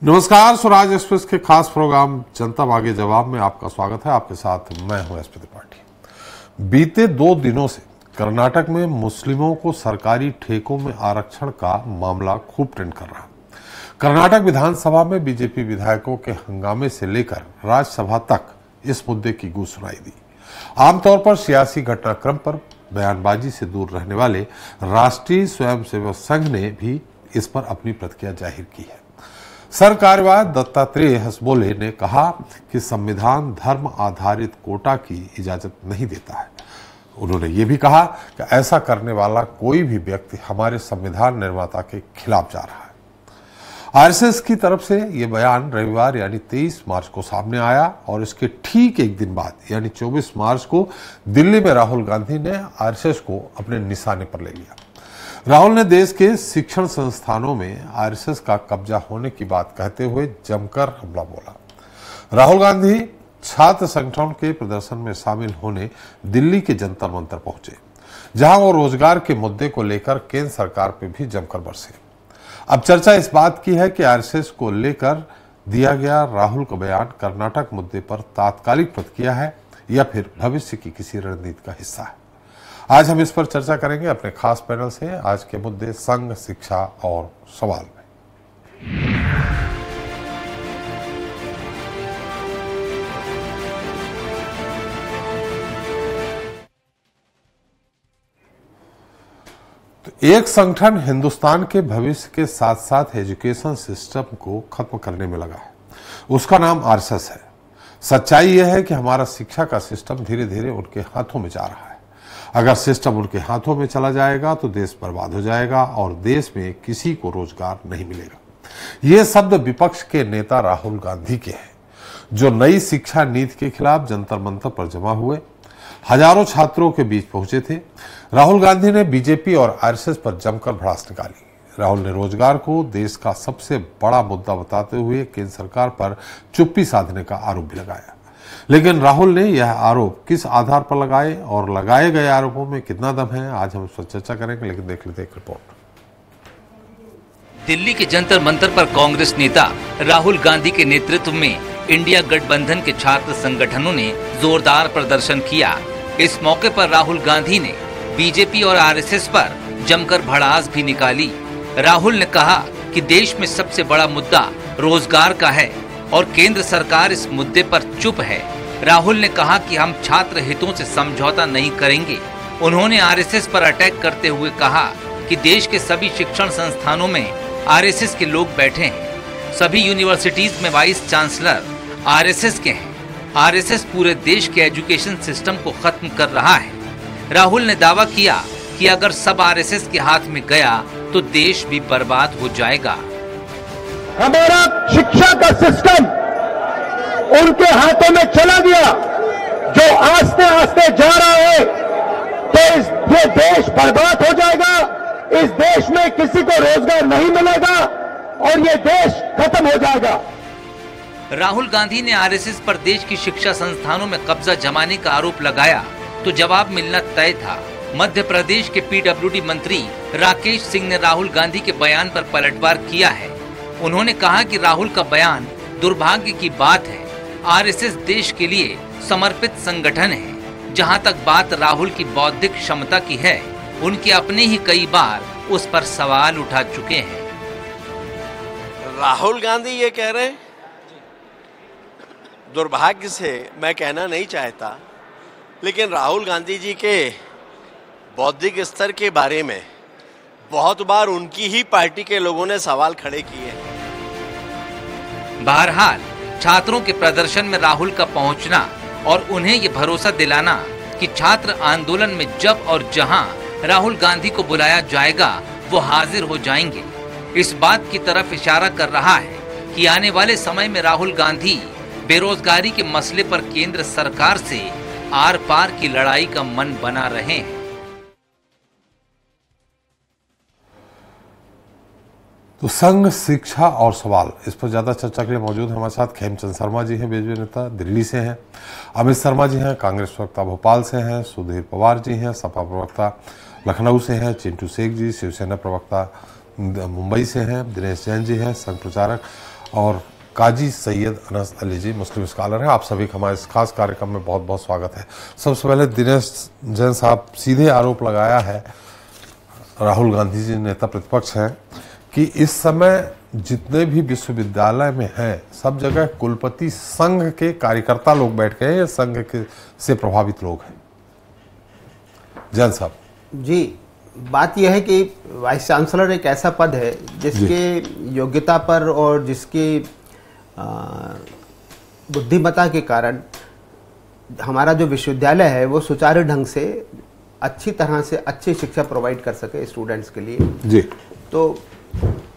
नमस्कार, स्वराज एक्सप्रेस के खास प्रोग्राम जनता मांगे जवाब में आपका स्वागत है। आपके साथ मैं हूं एसपी त्रिपाठी। बीते 2 दिनों से कर्नाटक में मुस्लिमों को सरकारी ठेकों में आरक्षण का मामला खूब ट्रेंड कर रहा है। कर्नाटक विधानसभा में बीजेपी विधायकों के हंगामे से लेकर राज्यसभा तक इस मुद्दे की गूंज सुनाई दी। आमतौर पर सियासी घटनाक्रम पर बयानबाजी से दूर रहने वाले राष्ट्रीय स्वयंसेवक संघ ने भी इस पर अपनी प्रतिक्रिया जाहिर की है। सर कार्यवाह दत्तात्रेय हसबोले ने कहा कि संविधान धर्म आधारित कोटा की इजाजत नहीं देता है। उन्होंने ये भी कहा कि ऐसा करने वाला कोई भी व्यक्ति हमारे संविधान निर्माता के खिलाफ जा रहा है। आरएसएस की तरफ से यह बयान रविवार यानी 23 मार्च को सामने आया और इसके ठीक एक दिन बाद यानी 24 मार्च को दिल्ली में राहुल गांधी ने आरएसएस को अपने निशाने पर ले लिया। राहुल ने देश के शिक्षण संस्थानों में आरएसएस का कब्जा होने की बात कहते हुए जमकर हमला बोला। राहुल गांधी छात्र संगठन के प्रदर्शन में शामिल होने दिल्ली के जंतर मंतर पहुंचे, जहां वो रोजगार के मुद्दे को लेकर केंद्र सरकार पर भी जमकर बरसे। अब चर्चा इस बात की है कि आरएसएस को लेकर दिया गया राहुल का बयान कर्नाटक मुद्दे पर तात्कालिक प्रतिक्रिया है या फिर भविष्य की किसी रणनीति का हिस्सा है। आज हम इस पर चर्चा करेंगे अपने खास पैनल से। आज के मुद्दे संघ, शिक्षा और सवाल में। तो एक संगठन हिंदुस्तान के भविष्य के साथ साथ एजुकेशन सिस्टम को खत्म करने में लगा है। उसका नाम आरएसएस है। सच्चाई यह है कि हमारा शिक्षा का सिस्टम धीरे धीरे उनके हाथों में जा रहा है। अगर सिस्टम उनके हाथों में चला जाएगा तो देश बर्बाद हो जाएगा और देश में किसी को रोजगार नहीं मिलेगा। ये शब्द विपक्ष के नेता राहुल गांधी के हैं, जो नई शिक्षा नीति के खिलाफ जंतर मंतर पर जमा हुए हजारों छात्रों के बीच पहुंचे थे। राहुल गांधी ने बीजेपी और आरएसएस पर जमकर भड़ास निकाली। राहुल ने रोजगार को देश का सबसे बड़ा मुद्दा बताते हुए केंद्र सरकार पर चुप्पी साधने का आरोप भी लगाया। लेकिन राहुल ने यह आरोप किस आधार पर लगाए और लगाए गए आरोपों में कितना दम है, आज हम इस पर चर्चा करेंगे। लेकिन देख लेते एक रिपोर्ट। दिल्ली के जंतर मंतर पर कांग्रेस नेता राहुल गांधी के नेतृत्व में इंडिया गठबंधन के छात्र संगठनों ने जोरदार प्रदर्शन किया। इस मौके पर राहुल गांधी ने बीजेपी और आरएसएस पर जमकर भड़ास भी निकाली। राहुल ने कहा कि देश में सबसे बड़ा मुद्दा रोजगार का है और केंद्र सरकार इस मुद्दे पर चुप है। राहुल ने कहा कि हम छात्र हितों से समझौता नहीं करेंगे। उन्होंने आरएसएस पर अटैक करते हुए कहा कि देश के सभी शिक्षण संस्थानों में आरएसएस के लोग बैठे हैं। सभी यूनिवर्सिटीज में वाइस चांसलर आरएसएस के हैं। आरएसएस पूरे देश के एजुकेशन सिस्टम को खत्म कर रहा है। राहुल ने दावा किया कि अगर सब आरएसएस के हाथ में गया तो देश भी बर्बाद हो जाएगा। हमारा शिक्षा का सिस्टम उनके हाथों में चला गया, जो आस्ते आस्ते जा रहा है, तो ये देश बर्बाद हो जाएगा। इस देश में किसी को रोजगार नहीं मिलेगा और ये देश खत्म हो जाएगा। राहुल गांधी ने आरएसएस पर देश की शिक्षा संस्थानों में कब्जा जमाने का आरोप लगाया तो जवाब मिलना तय था। मध्य प्रदेश के पीडब्ल्यूडी मंत्री राकेश सिंह ने राहुल गांधी के बयान पर पलटवार किया है। उन्होंने कहा कि राहुल का बयान दुर्भाग्य की बात है। आरएसएस देश के लिए समर्पित संगठन है। जहां तक बात राहुल की बौद्धिक क्षमता की है, उनके अपने ही कई बार उस पर सवाल उठा चुके हैं। राहुल गांधी ये कह रहे हैं, दुर्भाग्य से मैं कहना नहीं चाहता, लेकिन राहुल गांधी जी के बौद्धिक स्तर के बारे में बहुत बार उनकी ही पार्टी के लोगों ने सवाल खड़े किए। बहरहाल छात्रों के प्रदर्शन में राहुल का पहुंचना और उन्हें ये भरोसा दिलाना कि छात्र आंदोलन में जब और जहां राहुल गांधी को बुलाया जाएगा वो हाजिर हो जाएंगे, इस बात की तरफ इशारा कर रहा है कि आने वाले समय में राहुल गांधी बेरोजगारी के मसले पर केंद्र सरकार से आर पार की लड़ाई का मन बना रहे हैं। तो संघ, शिक्षा और सवाल, इस पर ज्यादा चर्चा के लिए मौजूद है हमारे साथ खेमचंद शर्मा जी हैं, बीजेपी नेता दिल्ली से हैं। अमित शर्मा जी हैं, कांग्रेस प्रवक्ता भोपाल से हैं। सुधीर पवार जी हैं, सपा प्रवक्ता लखनऊ से हैं। चिंटू शेख जी शिवसेना प्रवक्ता मुंबई से हैं। दिनेश जैन जी हैं, संघ प्रचारक। और काजी सैयद अनस अली जी मुस्लिम स्कॉलर हैं। आप सभी का हमारे इस खास कार्यक्रम में बहुत बहुत स्वागत है। सबसे पहले दिनेश जैन साहब सीधे आरोप लगाया है, राहुल गांधी जी नेता प्रतिपक्ष हैं, कि इस समय जितने भी विश्वविद्यालय में हैं सब जगह कुलपति संघ के कार्यकर्ता लोग बैठ गए हैं या संघ के से प्रभावित लोग हैं। जैन साहब जी, बात यह है कि वाइस चांसलर एक ऐसा पद है जिसके योग्यता पर और जिसकी बुद्धिमत्ता के कारण हमारा जो विश्वविद्यालय है वो सुचारू ढंग से अच्छी तरह से अच्छी शिक्षा प्रोवाइड कर सके स्टूडेंट्स के लिए जी। तो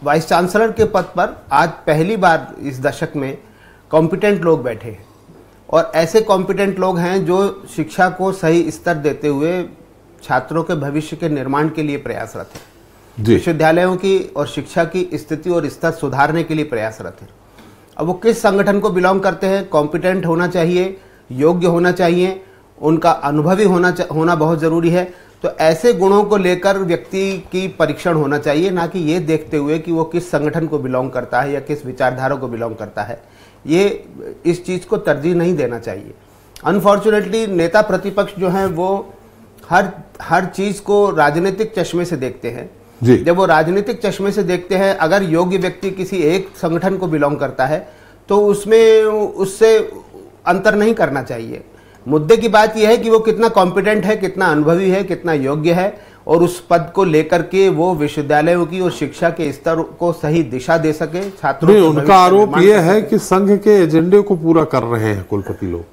वाइस चांसलर के पद पर आज पहली बार इस दशक में कॉम्पिटेंट लोग बैठे हैं और ऐसे कॉम्पिटेंट लोग हैं जो शिक्षा को सही स्तर देते हुए छात्रों के भविष्य के निर्माण के लिए प्रयासरत है, विश्वविद्यालयों की और शिक्षा की स्थिति और स्तर सुधारने के लिए प्रयासरत है। अब वो किस संगठन को बिलोंग करते हैं, कॉम्पिटेंट होना चाहिए, योग्य होना चाहिए, उनका अनुभवी होना बहुत जरूरी है। तो ऐसे गुणों को लेकर व्यक्ति की परीक्षण होना चाहिए, ना कि ये देखते हुए कि वो किस संगठन को बिलोंग करता है या किस विचारधारा को बिलोंग करता है। ये इस चीज को तरजीह नहीं देना चाहिए। अनफॉर्चुनेटली नेता प्रतिपक्ष जो हैं वो हर चीज को राजनीतिक चश्मे से देखते हैं। जब वो राजनीतिक चश्मे से देखते हैं, अगर योग्य व्यक्ति किसी एक संगठन को बिलोंग करता है तो उससे अंतर नहीं करना चाहिए। मुद्दे की बात यह है कि वो कितना कॉम्पिटेंट है, कितना अनुभवी है, कितना योग्य है और उस पद को लेकर के वो विश्वविद्यालयों की और शिक्षा के स्तर को सही दिशा दे सके छात्रों को। उनका आरोप यह है कि संघ के एजेंडे को पूरा कर रहे हैं कुलपति लोग।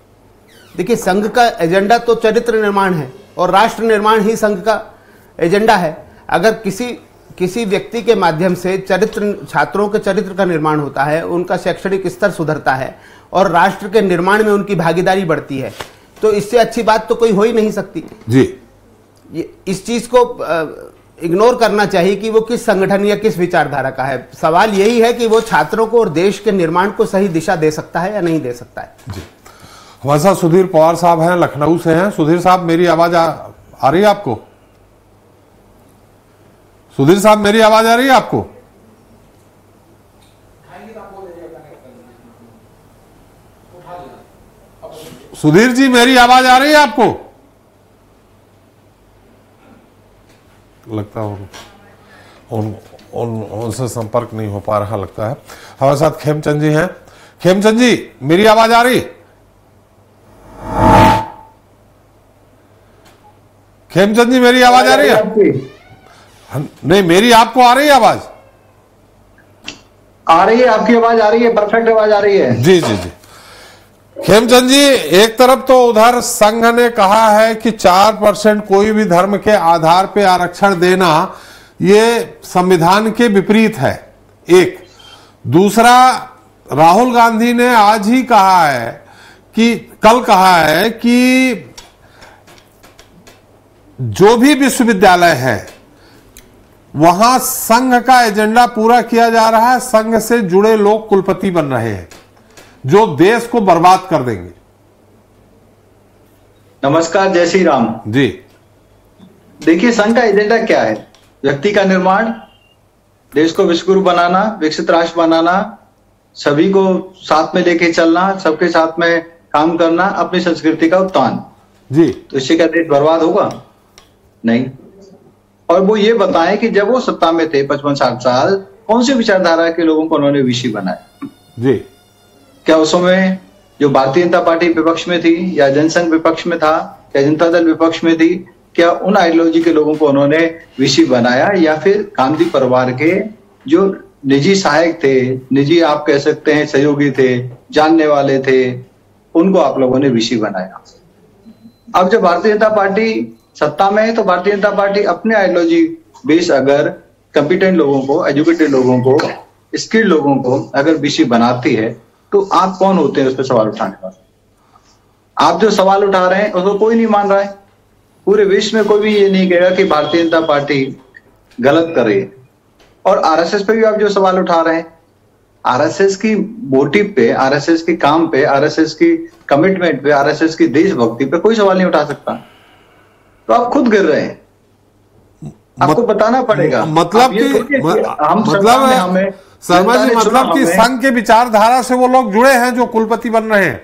देखिए, संघ का एजेंडा तो चरित्र निर्माण है और राष्ट्र निर्माण ही संघ का एजेंडा है। अगर किसी व्यक्ति के माध्यम से छात्रों के चरित्र का निर्माण होता है, उनका शैक्षणिक स्तर सुधरता है और राष्ट्र के निर्माण में उनकी भागीदारी बढ़ती है, तो इससे अच्छी बात तो कोई हो ही नहीं सकती जी। इस चीज को इग्नोर करना चाहिए कि वो किस संगठन या किस विचारधारा का है। सवाल यही है कि वो छात्रों को और देश के निर्माण को सही दिशा दे सकता है या नहीं दे सकता है जी। हमारे साथ सुधीर पवार साहब हैं, लखनऊ से हैं। सुधीर साहब, मेरी आवाज आ रही है आपको? सुधीर साहब, मेरी आवाज आ रही है आपको? सुधीर जी, मेरी आवाज आ रही है आपको? लगता है उनसे संपर्क नहीं हो पा रहा लगता है। हमारे साथ खेमचंद जी हैं। खेमचंद जी, मेरी आवाज आ रही? खेमचंद जी, मेरी आवाज आ रही है? नहीं, मेरी आपको आ रही है आवाज? आ रही है, आपकी आवाज आ रही है, परफेक्ट आवाज आ रही है। जी जी जी। खेमचंद जी, एक तरफ तो उधर संघ ने कहा है कि 4% कोई भी धर्म के आधार पे आरक्षण देना ये संविधान के विपरीत है, एक। दूसरा, राहुल गांधी ने आज ही कहा है कि कल कहा है कि जो भी विश्वविद्यालय है वहां संघ का एजेंडा पूरा किया जा रहा है, संघ से जुड़े लोग कुलपति बन रहे हैं जो देश को बर्बाद कर देंगे। नमस्कार, जय श्री राम जी। देखिए, संघ का एजेंडा क्या है? व्यक्ति का निर्माण, देश को विश्वगुरु बनाना, विकसित राष्ट्र बनाना, सभी को साथ में लेके चलना, सबके साथ में काम करना, अपनी संस्कृति का उत्थान जी। तो इससे क्या देश बर्बाद होगा? नहीं। और वो ये बताएं कि जब वो सत्ता में थे 55-60 साल, कौन सी विचारधारा के लोगों को उन्होंने वीसी बनाया जी? क्या उस समय जो भारतीय जनता पार्टी विपक्ष में थी या जनसंघ विपक्ष में था या जनता दल विपक्ष में थी, क्या उन आइडियोलॉजी के लोगों को उन्होंने वीसी बनाया या फिर गांधी परिवार के जो निजी सहायक थे, निजी आप कह सकते हैं सहयोगी थे, जानने वाले थे, उनको आप लोगों ने वीसी बनाया? अब जब भारतीय जनता पार्टी सत्ता में है तो भारतीय जनता पार्टी अपने आइडियोलॉजी बेस अगर कंपिटेंट लोगों को, एजुकेटेड लोगों को, स्किल्ड लोगों को अगर वीसी बनाती है तो आप कौन होते हैं उस पर सवाल उठाने वाले? आप जो सवाल उठा रहे हैं उसको कोई नहीं मान रहा है। पूरे विश्व में कोई भी ये नहीं कहेगा कि भारतीय जनता पार्टी गलत कर रही है। और आरएसएस पे भी आप जो सवाल उठा रहे हैं, आरएसएस की मोटिव पे, आरएसएस के काम पे, आरएसएस की कमिटमेंट पे, आरएसएस की देशभक्ति पे कोई सवाल नहीं उठा सकता। तो आप खुद गिर रहे हैं, आपको बताना पड़ेगा। मतलब कि हम शर्मा जी, मतलब कि संघ के विचारधारा से वो लोग जुड़े हैं जो कुलपति बन रहे हैं।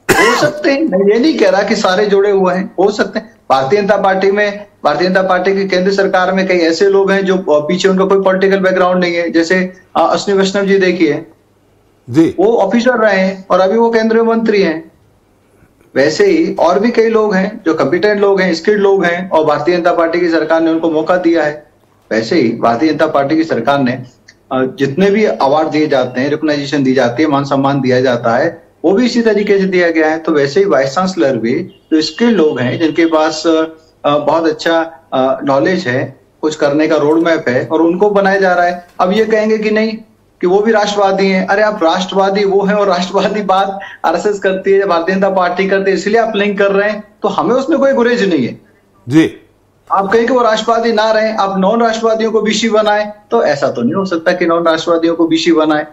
हो सकते हैं, मैं ये नहीं कह रहा कि सारे जुड़े हुए हैं, हो सकते हैं। भारतीय जनता पार्टी की केंद्र सरकार में कई ऐसे लोग हैं जो पीछे उनका कोई पॉलिटिकल बैकग्राउंड नहीं है, जैसे अश्विनी वैष्णव जी देखिए जी, वो ऑफिसर रहे हैं और अभी वो केंद्रीय मंत्री हैं। वैसे ही और भी कई लोग हैं जो कॉम्पिटेंट लोग हैं, स्किल्ड लोग हैं, और भारतीय जनता पार्टी की सरकार ने उनको मौका दिया है। वैसे ही भारतीय जनता पार्टी की सरकार ने जितने भी अवार्ड दिए जाते हैं, रिकॉग्नाइजेशन दी जाती है, मान सम्मान दिया जाता है, वो भी इसी तरीके से दिया गया है। तो वैसे ही वाइस चांसलर भी जो स्किल्ड लोग हैं, जिनके पास बहुत अच्छा नॉलेज है, कुछ करने का रोड मैप है, और उनको बनाया जा रहा है। अब ये कहेंगे कि नहीं कि वो भी राष्ट्रवादी हैं। अरे आप राष्ट्रवादी वो हैं और राष्ट्रवादी बात आरएसएस करती है, भारतीय जनता पार्टी करती है, इसलिए आप लिंक कर रहे हैं, तो हमें उसमें कोई गुरेज नहीं है जी। आप कहें कि वो राष्ट्रवादी ना रहे, आप नॉन राष्ट्रवादियों को बीसी बनाए, तो ऐसा तो नहीं हो सकता कि नॉन राष्ट्रवादियों को बीसी बनाए।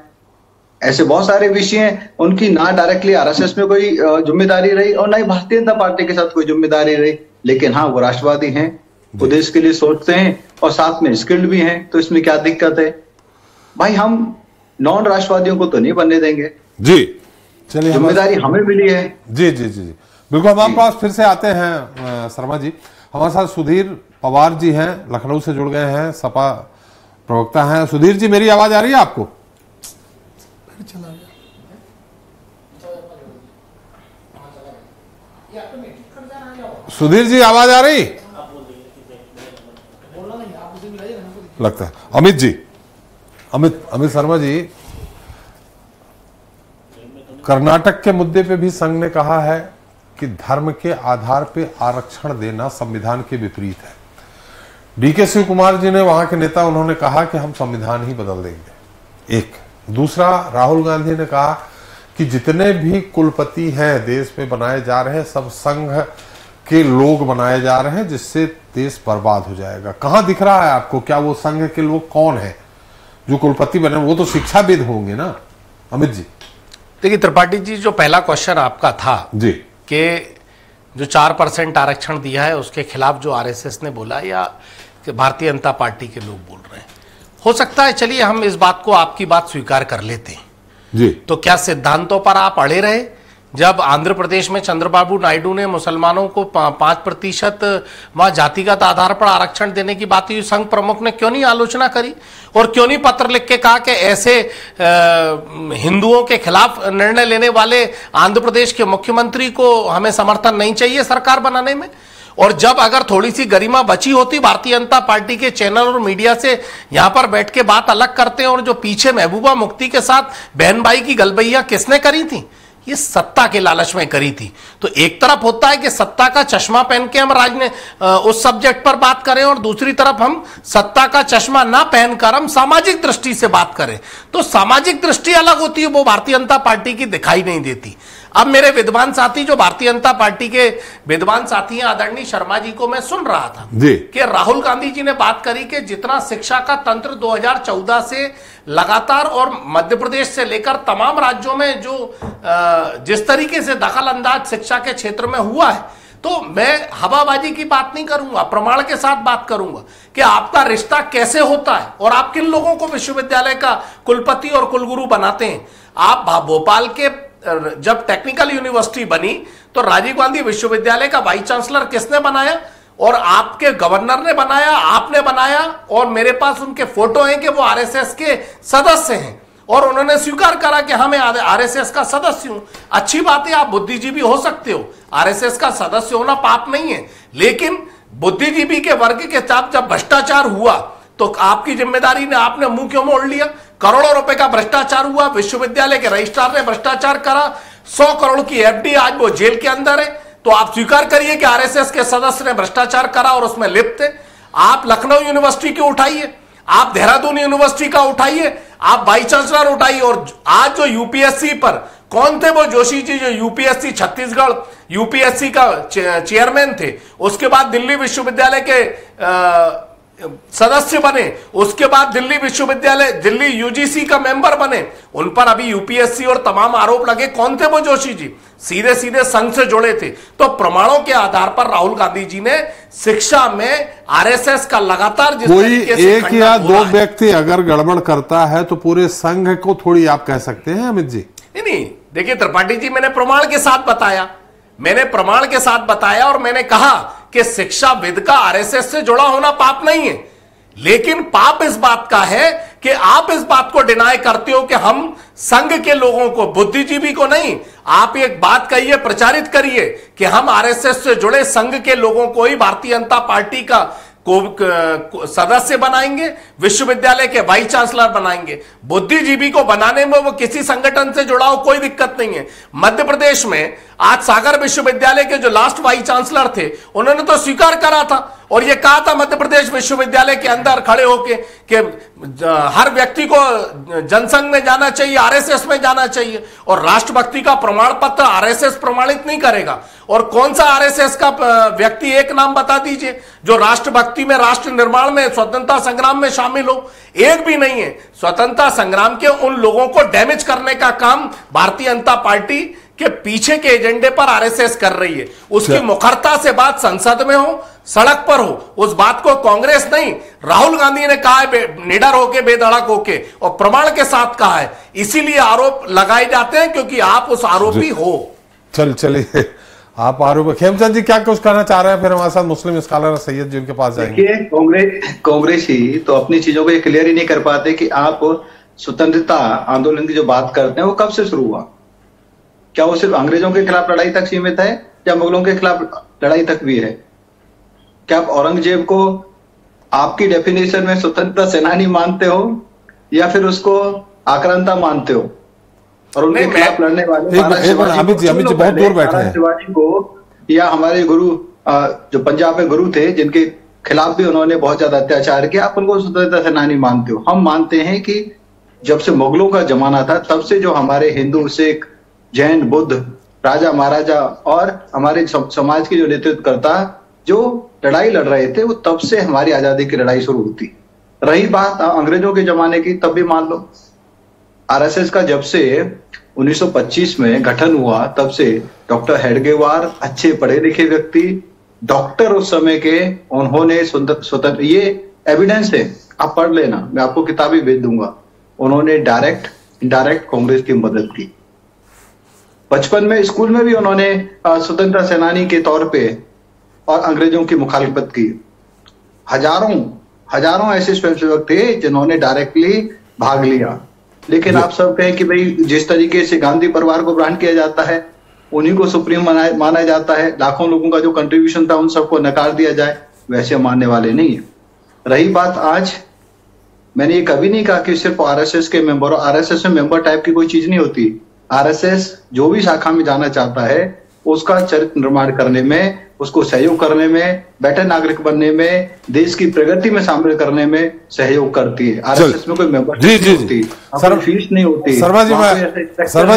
ऐसे बहुत सारे विषय हैं, उनकी ना डायरेक्टली आरएसएस में कोई जिम्मेदारी रही और ना ही भारतीय जनता पार्टी के साथ कोई जिम्मेदारी रही, लेकिन हाँ वो राष्ट्रवादी हैं, वो देश के लिए सोचते हैं और साथ में स्किल्ड भी हैं, तो इसमें क्या दिक्कत है भाई? हम नॉन राष्ट्रवादियों को तो नहीं बनने देंगे जी। चलिए, जिम्मेदारी हमें मिली है। जी जी जी जी बिल्कुल। हम आपके पास फिर से आते हैं शर्मा जी। हमारे साथ सुधीर पवार जी हैं, लखनऊ से जुड़ गए हैं, सपा प्रवक्ता हैं। सुधीर जी, मेरी आवाज आ रही है आपको? सुधीर जी, आवाज आ रही? लगता है अमित जी, अमित शर्मा जी, कर्नाटक के मुद्दे पे भी संघ ने कहा है कि धर्म के आधार पे आरक्षण देना संविधान के विपरीत है। डीके शिव कुमार जी ने, वहां के नेता, उन्होंने कहा कि हम संविधान ही बदल देंगे। एक दूसरा, राहुल गांधी ने कहा कि जितने भी कुलपति हैं देश में बनाए जा रहे हैं, सब संघ के लोग बनाए जा रहे हैं, जिससे देश बर्बाद हो जाएगा। कहां दिख रहा है आपको? क्या वो संघ के लोग कौन है जो कुलपति बने? वो तो शिक्षाविद होंगे ना। अमित जी, देखिए त्रिपाठी जी, जो पहला क्वेश्चन आपका था जी कि जो 4% आरक्षण दिया है उसके खिलाफ जो आरएसएस ने बोला या कि भारतीय जनता पार्टी के लोग बोल रहे हैं, हो सकता है, चलिए हम इस बात को, आपकी बात स्वीकार कर लेते हैं जी। तो क्या सिद्धांतों पर आप अड़े रहे? जब आंध्र प्रदेश में चंद्रबाबू नायडू ने मुसलमानों को 5% वहां जातिगत आधार पर आरक्षण देने की बात हुई, संघ प्रमुख ने क्यों नहीं आलोचना करी और क्यों नहीं पत्र लिख के कहा कि ऐसे हिंदुओं के खिलाफ निर्णय लेने वाले आंध्र प्रदेश के मुख्यमंत्री को हमें समर्थन नहीं चाहिए सरकार बनाने में? और जब अगर थोड़ी सी गरिमा बची होती, भारतीय जनता पार्टी के चैनल और मीडिया से यहां पर बैठ के बात अलग करते हैं, और जो पीछे महबूबा मुफ्ती के साथ बहन भाई की गलबैया किसने करी थी? ये सत्ता के लालच में करी थी। तो एक तरफ होता है कि सत्ता का चश्मा पहन के हम उस सब्जेक्ट पर बात करें, और दूसरी तरफ हम सत्ता का चश्मा ना पहनकर हम सामाजिक दृष्टि से बात करें। तो सामाजिक दृष्टि अलग होती है, वो भारतीय जनता पार्टी की दिखाई नहीं देती। अब मेरे विद्वान साथी, जो भारतीय जनता पार्टी के विद्वान साथी हैं, आदरणीय शर्मा जी को मैं सुन रहा था कि राहुल गांधी जी ने बात करी कि जितना शिक्षा का तंत्र 2014 से लगातार और मध्य प्रदेश से लेकर तमाम राज्यों में जो जिस तरीके से दखल अंदाज शिक्षा के क्षेत्र में हुआ है, तो मैं हवाबाजी की बात नहीं करूंगा, प्रमाण के साथ बात करूंगा कि आपका रिश्ता कैसे होता है और आप किन लोगों को विश्वविद्यालय का कुलपति और कुलगुरु बनाते हैं। आप भोपाल के जब टेक्निकल यूनिवर्सिटी बनी तो राजीव गांधी विश्वविद्यालय का वाइस चांसलर किसने बनाया? और आपके गवर्नर ने बनाया, आपने बनाया, और मेरे पास उनके फोटो हैं कि वो आरएसएस के सदस्य हैं और उन्होंने स्वीकार करा कि हाँ मैं आरएसएस का सदस्य हूं। अच्छी बात है, आप बुद्धिजीवी हो सकते हो, आरएसएस का सदस्य होना पाप नहीं है, लेकिन बुद्धिजीवी के वर्ग के साथ जब भ्रष्टाचार हुआ तो आपकी जिम्मेदारी ने, आपने मुंह क्यों मोड़ लिया? करोड़ों रुपए का भ्रष्टाचार हुआ, विश्वविद्यालय के रजिस्ट्रार ने भ्रष्टाचार करा, 100 करोड़ की एफडी, आज वो जेल के अंदर है। तो आप स्वीकार करिए कि आरएसएस के सदस्य ने भ्रष्टाचार करा और उसमें लिप्त है। आप लखनऊ यूनिवर्सिटी के उठाइए, आप देहरादून यूनिवर्सिटी का उठाइए, आप वाइस चांसलर उठाइए, और आज जो यूपीएससी पर कौन थे वो जोशी जी, जो यूपीएससी छत्तीसगढ़ यूपीएससी का चेयरमैन थे, उसके बाद दिल्ली विश्वविद्यालय के सदस्य बने, उसके बाद दिल्ली विश्वविद्यालय, दिल्ली यूजीसी का मेंबर बने, उन पर अभी यूपीएससी और तमाम आरोप लगे। कौन थे वो जोशी जी? सीधे सीधे संघ से जुड़े थे। तो प्रमाणों के आधार पर राहुल गांधी जी ने शिक्षा में आरएसएस का लगातार जिस कोई तरीके से एक या दो व्यक्ति अगर गड़बड़ करता है तो पूरे संघ को थोड़ी आप कह सकते हैं अमित जी? नहीं, देखिए त्रिपाठी जी, मैंने प्रमाण के साथ बताया और मैंने कहा कि शिक्षाविद का आरएसएस से जुड़ा होना पाप नहीं है, लेकिन पाप इस बात का है कि आप इस बात को डिनाई करते हो कि हम संघ के लोगों को, बुद्धिजीवी को नहीं, आप एक बात कहिए, प्रचारित करिए कि हम आरएसएस से जुड़े संघ के लोगों को ही भारतीय जनता पार्टी का सदस्य बनाएंगे, विश्वविद्यालय के वाइस चांसलर बनाएंगे। बुद्धिजीवी को बनाने में वो किसी संगठन से जुड़ा हो, कोई दिक्कत नहीं है। मध्य प्रदेश में आज सागर विश्वविद्यालय के जो लास्ट वाइस चांसलर थे, उन्होंने तो स्वीकार करा था और ये कहा था मध्य प्रदेश विश्वविद्यालय के अंदर खड़े होके कि हर व्यक्ति को जनसंघ में जाना चाहिए, आरएसएस में जाना चाहिए, और राष्ट्रभक्ति का प्रमाण पत्र आरएसएस प्रमाणित नहीं करेगा। और कौन सा आरएसएस का व्यक्ति, एक नाम बता दीजिए जो राष्ट्रभक्ति में, राष्ट्र निर्माण में, स्वतंत्रता संग्राम में शामिल हो? एक भी नहीं है। स्वतंत्रता संग्राम के उन लोगों को डैमेज करने का काम भारतीय जनता पार्टी के पीछे के एजेंडे पर आरएसएस कर रही है। उसकी मुखरता से बात संसद में हो, सड़क पर हो, उस बात को कांग्रेस नहीं, राहुल गांधी ने कहा है निडर होके, बेधड़क होके, और प्रमाण के साथ कहा है। इसीलिए आरोप लगाए जाते हैं क्योंकि आप उस आरोपी हो। चलिए आप आरोप। खेमचंद जी क्या कुछ कहना चाह रहे हैं? फिर हमारे साथ मुस्लिम स्कॉलर सैयद जी उनके पास जाएंगे। कांग्रेस ही तो अपनी चीजों को ये क्लियर ही नहीं कर पाते कि आप स्वतंत्रता आंदोलन की जो बात करते हैं वो कब से शुरू हुआ? क्या वो सिर्फ अंग्रेजों के खिलाफ लड़ाई तक सीमित है या मुगलों के खिलाफ लड़ाई तक भी है? क्या आप औरंगजेब को आपकी डेफिनेशन में स्वतंत्रता सेनानी मानते हो या फिर उसको आक्रांता मानते हो? और उनके खिलाफ लड़ने वाले अमित जी बहुत दूर बैठे हैं। शिवाजी को या हमारे गुरु जो पंजाब में गुरु थे जिनके खिलाफ भी उन्होंने बहुत ज्यादा अत्याचार किया, आप उनको स्वतंत्रता सेनानी मानते हो? हम मानते हैं कि जब से मुगलों का जमाना था तब से जो हमारे हिंदू, सिख, जैन, बुद्ध, राजा महाराजा और हमारे समाज के जो नेतृत्वकर्ता जो लड़ाई लड़ रहे थे, वो तब से हमारी आजादी की लड़ाई शुरू होती। रही बात अंग्रेजों के जमाने की, तब भी मान लो आरएसएस का जब से 1925 में गठन हुआ तब से डॉक्टर हेडगेवार, अच्छे पढ़े लिखे व्यक्ति, डॉक्टर उस समय के, उन्होंने स्वतंत्र, ये एविडेंस है, आप पढ़ लेना, मैं आपको किताबें भेज दूंगा। उन्होंने डायरेक्ट इनडायरेक्ट कांग्रेस की मदद की। बचपन में स्कूल में भी उन्होंने स्वतंत्रता सेनानी के तौर पे और अंग्रेजों की मुखालिफत की। हजारों ऐसे स्वयंसेवक थे जिन्होंने डायरेक्टली भाग लिया। लेकिन आप सब कहें कि भाई जिस तरीके से गांधी परिवार को ब्रांड किया जाता है, उन्हीं को सुप्रीम माना जाता है, लाखों लोगों का जो कंट्रीब्यूशन था उन सबको नकार दिया जाए, वैसे मानने वाले नहीं है। रही बात आज, मैंने ये कभी नहीं कहा कि सिर्फ आरएसएस के मेंबर, आरएसएस में मेंबर टाइप की कोई चीज नहीं होती। आरएसएस जो भी शाखा में जाना चाहता है उसका चरित्र निर्माण करने में, उसको सहयोग करने में, बेटर नागरिक बनने में, देश की प्रगति में शामिल करने में सहयोग करती है। आरएसएस में कोई मेंबरशिप नहीं होती, फीस नहीं होती। शर्मा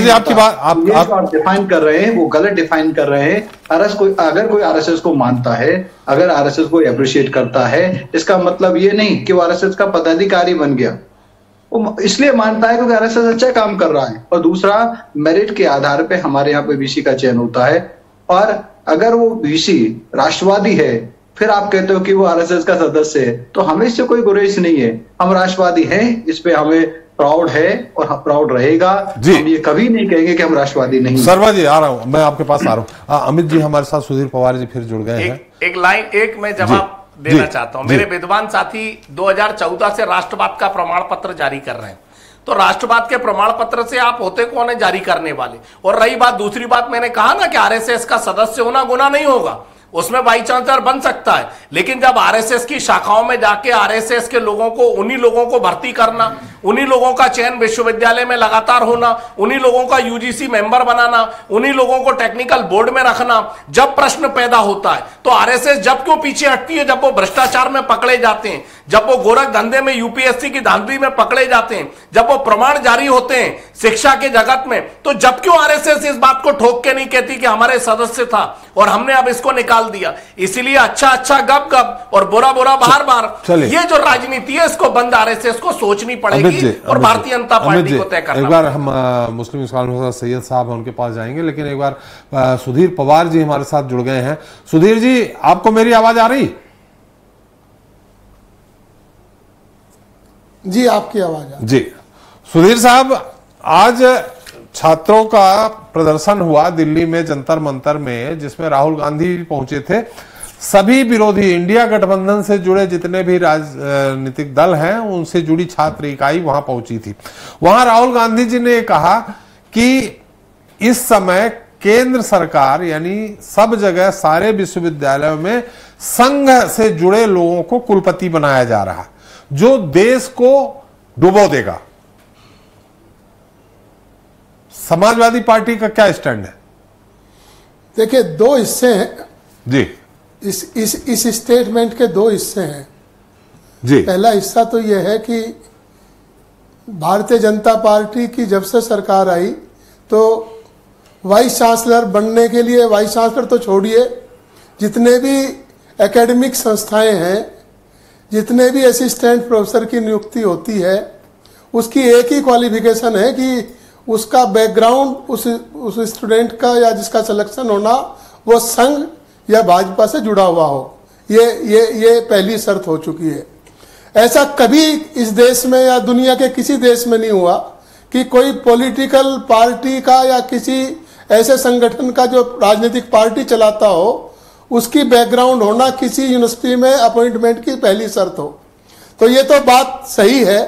जी आपकी बात आप डिफाइन कर रहे हैं, वो गलत डिफाइन कर रहे हैं। अगर कोई आरएसएस को मानता है, अगर आरएसएस को अप्रिशिएट करता है, इसका मतलब ये नहीं कि वो आरएसएस का पदाधिकारी बन गया। वो इसलिए मानता है क्योंकि आरएसएस अच्छा काम कर रहा है। और दूसरा, मेरिट के आधार पे हमारे यहाँ पे वीसी का चयन होता है, और अगर वो वीसी राष्ट्रवादी है, फिर आप कहते हो कि वो आरएसएस का सदस्य है, तो हमें इससे कोई गुरेज नहीं है। हम राष्ट्रवादी हैं, इस पे हमें प्राउड है और प्राउड रहेगा। हम ये कभी नहीं कहेंगे कि हम राष्ट्रवादी नहीं। शर्मा जी आ रहा हूं, मैं आपके पास आ रहा हूं। अमित जी हमारे साथ, सुधीर पवार जी फिर जुड़ गए हैं। एक मैं जवाब देना चाहता हूं। मेरे विद्वान साथी 2014 से राष्ट्रवाद का प्रमाण पत्र जारी कर रहे हैं, तो राष्ट्रवाद के प्रमाण पत्र से आप होते कौन है जारी करने वाले? और रही बात, दूसरी बात, मैंने कहा ना कि आरएसएस का सदस्य होना गुनाह नहीं होगा, उसमें वाइस चांसलर बन सकता है। लेकिन जब आरएसएस की शाखाओं में जाके आरएसएस के लोगों को, उन्हीं लोगों को भर्ती करना, उन्हीं लोगों का चयन विश्वविद्यालय में लगातार होना, उन्हीं लोगों का यूजीसी मेंबर बनाना, उन्हीं लोगों को टेक्निकल बोर्ड में रखना। जब प्रश्न पैदा होता है तो आरएसएस जब क्यों पीछे हटती है? जब वो भ्रष्टाचार में पकड़े जाते हैं, जब वो गोरख धंधे में यूपीएससी की धांधली में पकड़े जाते हैं, जब वो प्रमाण जारी होते हैं शिक्षा के जगत में, तो जब क्यों आरएसएस इस बात को ठोक के नहीं कहती कि हमारे सदस्य था और हमने अब इसको निकाल दिया? इसीलिए अच्छा अच्छा गप गप और बुरा बुरा बार बार, ये जो राजनीति है इसको बंद आरएसएस को सोचनी पड़ेगी और भारतीय जनता पार्टी को तय करना। एक बार हम मुस्लिम इस्लाम सैयद साहब उनके पास जाएंगे, लेकिन एक बार सुधीर पवार जी हमारे साथ जुड़ गए हैं। सुधीर जी, आपको मेरी आवाज आ रही? जी, आपकी आवाज आ। जी सुधीर साहब, आज छात्रों का प्रदर्शन हुआ दिल्ली में जंतर मंतर में, जिसमें राहुल गांधी पहुंचे थे। सभी विरोधी इंडिया गठबंधन से जुड़े जितने भी राजनीतिक दल हैं उनसे जुड़ी छात्र इकाई वहां पहुंची थी। वहां राहुल गांधी जी ने कहा कि इस समय केंद्र सरकार यानी सब जगह सारे विश्वविद्यालयों में संघ से जुड़े लोगों को कुलपति बनाया जा रहा, जो देश को डुबो देगा। समाजवादी पार्टी का क्या स्टैंड है? देखिए, दो हिस्से हैं जी। इस स्टेटमेंट के दो हिस्से हैं जी। पहला हिस्सा तो यह है कि भारतीय जनता पार्टी की जब से सरकार आई तो वाइस चांसलर बनने के लिए, वाइस चांसलर तो छोड़िए, जितने भी एकेडमिक संस्थाएं हैं, जितने भी असिस्टेंट प्रोफेसर की नियुक्ति होती है, उसकी एक ही क्वालिफिकेशन है कि उसका बैकग्राउंड उस स्टूडेंट का या जिसका सिलेक्शन होना वो संघ या भाजपा से जुड़ा हुआ हो। ये पहली शर्त हो चुकी है। ऐसा कभी इस देश में या दुनिया के किसी देश में नहीं हुआ कि कोई पॉलिटिकल पार्टी का या किसी ऐसे संगठन का जो राजनीतिक पार्टी चलाता हो उसकी बैकग्राउंड होना किसी यूनिवर्सिटी में अपॉइंटमेंट की पहली शर्त हो। तो ये तो बात सही है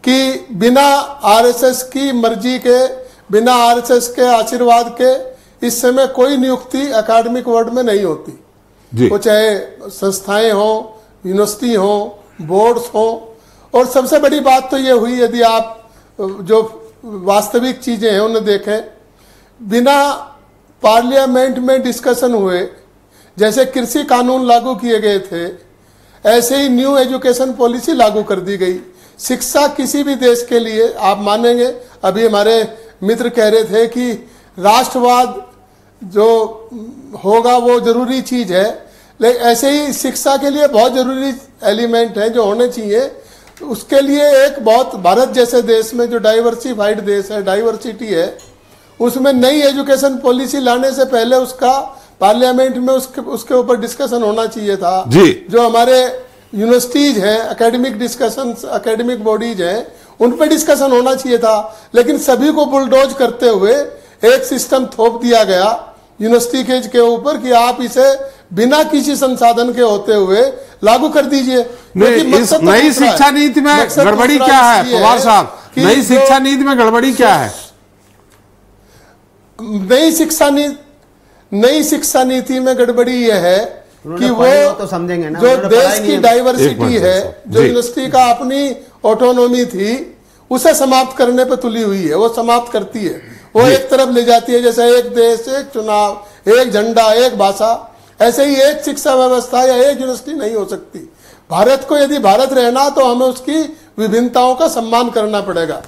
कि बिना आरएसएस की मर्जी के, बिना आरएसएस के आशीर्वाद के इस समय कोई नियुक्ति एकेडमिक वर्ल्ड में नहीं होती। वो चाहे संस्थाएं हो, यूनिवर्सिटी हो, बोर्ड्स हो। और सबसे बड़ी बात तो ये हुई, यदि आप जो वास्तविक चीजें हैं उन्हें देखें, बिना पार्लियामेंट में डिस्कशन हुए जैसे कृषि कानून लागू किए गए थे, ऐसे ही न्यू एजुकेशन पॉलिसी लागू कर दी गई। शिक्षा किसी भी देश के लिए, आप मानेंगे, अभी हमारे मित्र कह रहे थे कि राष्ट्रवाद जो होगा वो जरूरी चीज है, लेकिन ऐसे ही शिक्षा के लिए बहुत जरूरी एलिमेंट है जो होने चाहिए। उसके लिए एक बहुत, भारत जैसे देश में जो डाइवर्सिफाइड देश है, डाइवर्सिटी है, उसमें नई एजुकेशन पॉलिसी लाने से पहले उसका पार्लियामेंट में उसके ऊपर डिस्कशन होना चाहिए था जी। जो हमारे यूनिवर्सिटीज हैं, एकेडमिक डिस्कशन, एकेडमिक बॉडीज हैं, उन पर डिस्कशन होना चाहिए था। लेकिन सभी को बुलडोज करते हुए एक सिस्टम थोप दिया गया यूनिवर्सिटी के ऊपर कि आप इसे बिना किसी संसाधन के होते हुए लागू कर दीजिए। नई शिक्षा नीति में गड़बड़ी क्या है पवार साहब? नई शिक्षा नीति में गड़बड़ी क्या है? नई शिक्षा नीति में गड़बड़ी यह है कि वो तो समझेंगे ना, जो देश की डाइवर्सिटी है, जो यूनिवर्सिटी का अपनी ऑटोनॉमी थी, उसे समाप्त करने पे तुली हुई है। वो समाप्त करती है, वो एक तरफ ले जाती है, जैसे एक देश, एक चुनाव, एक झंडा, एक भाषा। ऐसे ही एक शिक्षा व्यवस्था या एक यूनिवर्सिटी नहीं हो सकती। भारत को यदि भारत रहना तो हमें उसकी विभिन्नताओं का सम्मान करना पड़ेगा।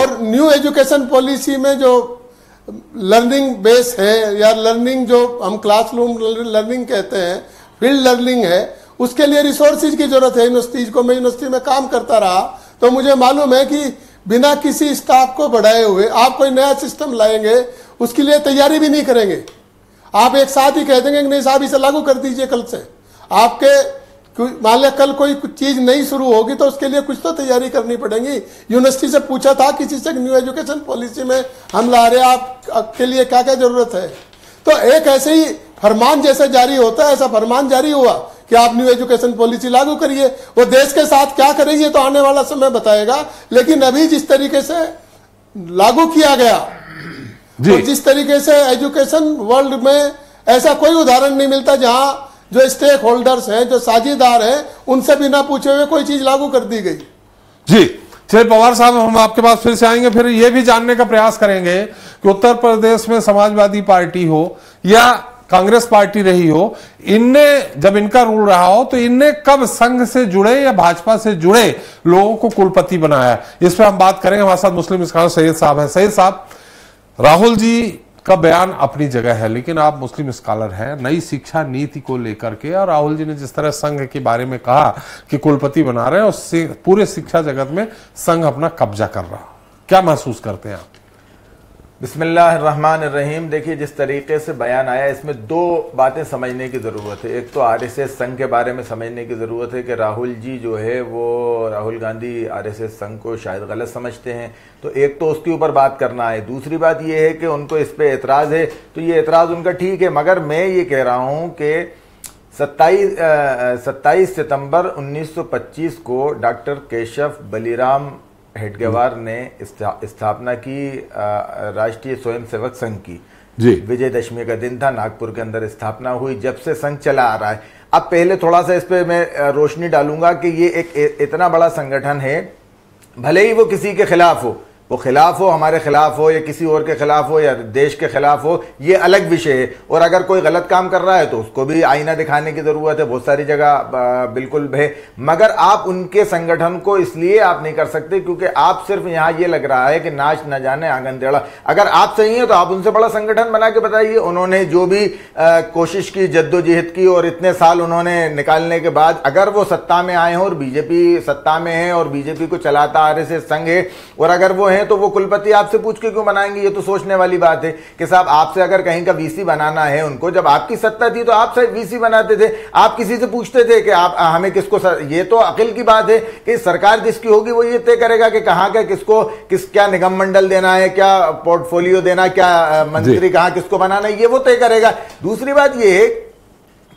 और न्यू एजुकेशन पॉलिसी में जो लर्निंग बेस है या लर्निंग जो हम क्लासरूम लर्निंग कहते हैं, फील्ड लर्निंग है, उसके लिए रिसोर्सेज की जरूरत है यूनिवर्सिटीज को। मैं यूनिवर्सिटी में काम करता रहा तो मुझे मालूम है कि बिना किसी स्टाफ को बढ़ाए हुए आप कोई नया सिस्टम लाएंगे, उसके लिए तैयारी भी नहीं करेंगे। आप एक साथ ही कह देंगे कि नहीं साहब इसे लागू कर दीजिए कल से। आपके मान लिया कल कोई चीज नई शुरू होगी तो उसके लिए कुछ तो तैयारी करनी पड़ेगी। यूनिवर्सिटी से पूछा था किसी से, न्यू एजुकेशन पॉलिसी में हम ला रहे, आपके लिए क्या क्या जरूरत है? तो एक ऐसे ही फरमान जैसे जारी होता है, ऐसा फरमान जारी हुआ कि आप न्यू एजुकेशन पॉलिसी लागू करिए। वो देश के साथ क्या करेंगे तो आने वाला समय बताएगा। लेकिन अभी जिस तरीके से लागू किया गया और जिस तरीके से एजुकेशन वर्ल्ड में ऐसा कोई उदाहरण नहीं मिलता जहां जो स्टेक होल्डर्स हैं, जो साझेदार हैं, उनसे बिना पूछे हुए कोई चीज लागू कर दी गई। जी चलिए पवार साहब, हम आपके पास फिर से आएंगे, फिर ये भी जानने का प्रयास करेंगे कि उत्तर प्रदेश में समाजवादी पार्टी हो या कांग्रेस पार्टी रही हो, इनने जब इनका रूल रहा हो तो इनने कब संघ से जुड़े या भाजपा से जुड़े लोगों को कुलपति बनाया, इस पर हम बात करेंगे। हमारे साथ मुस्लिम स्कॉलर सैयद साहब हैं। सैयद साहब, राहुल जी का बयान अपनी जगह है, लेकिन आप मुस्लिम स्कॉलर हैं, नई शिक्षा नीति को लेकर के, और राहुल जी ने जिस तरह संघ के बारे में कहा कि कुलपति बना रहे हैं, उससे पूरे शिक्षा जगत में संघ अपना कब्जा कर रहा, क्या महसूस करते हैं आप? बिस्मिल्लाहिर्रहमानिर्रहीम। देखिए, जिस तरीके से बयान आया, इसमें दो बातें समझने की ज़रूरत है। एक तो आरएसएस संघ के बारे में समझने की ज़रूरत है कि राहुल जी जो है वो राहुल गांधी आरएसएस संघ को शायद गलत समझते हैं, तो एक तो उसके ऊपर बात करना है। दूसरी बात ये है कि उनको इस पर एतराज़ है, तो ये एतराज़ उनका ठीक है, मगर मैं ये कह रहा हूँ कि 27 सितंबर 1925 को डॉक्टर केशव बलीराम हेडगेवार ने स्थापना की राष्ट्रीय स्वयंसेवक संघ की। विजयदशमी का दिन था, नागपुर के अंदर स्थापना हुई। जब से संघ चला आ रहा है, अब पहले थोड़ा सा इस पे मैं रोशनी डालूंगा कि ये एक इतना बड़ा संगठन है, भले ही वो किसी के खिलाफ हो, वो खिलाफ हो, हमारे खिलाफ हो या किसी और के खिलाफ हो या देश के खिलाफ हो, ये अलग विषय है। और अगर कोई गलत काम कर रहा है तो उसको भी आईना दिखाने की जरूरत है, बहुत सारी जगह बिल्कुल है, मगर आप उनके संगठन को इसलिए आप नहीं कर सकते क्योंकि आप सिर्फ यहाँ ये लग रहा है कि नाच न जाने आंगन टेढ़ा। अगर आप सही है तो आप उनसे बड़ा संगठन बना के बताइए। उन्होंने जो भी कोशिश की, जद्दोजहद की, और इतने साल उन्होंने निकालने के बाद अगर वो सत्ता में आए हों और बीजेपी सत्ता में है और बीजेपी को चलाता आरएसएस संघ है, और अगर वो है तो वो कुलपति आपसे पूछ के क्यों बनाएंगे? ये तो सोचने वाली बात है कि साहब, आपसे अगर कहीं का वीसी बनाना है उनको, जब आपकी सत्ता थी तो आप वीसी बनाते थे, आप किसी से पूछते थे कि आप हमें किसको ये तो अकल की बात है कि सरकार जिसकी होगी वो ये तय करेगा कि कहाँ का किसको क्या निगम मंडल देना है, क्या पोर्टफोलियो देना, क्या मंत्री कहाँ किसको बनाना है, ये वो तय करेगा। दूसरी बात ये है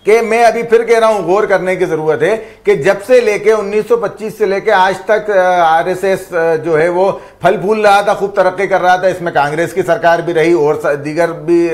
कि मैं अभी फिर कह रहा हूं, गौर करने की जरूरत है कि जब से लेके 1925 से लेके आज तक आरएसएस जो है वो फल फूल रहा था, खूब तरक्की कर रहा था। इसमें कांग्रेस की सरकार भी रही और दीगर भी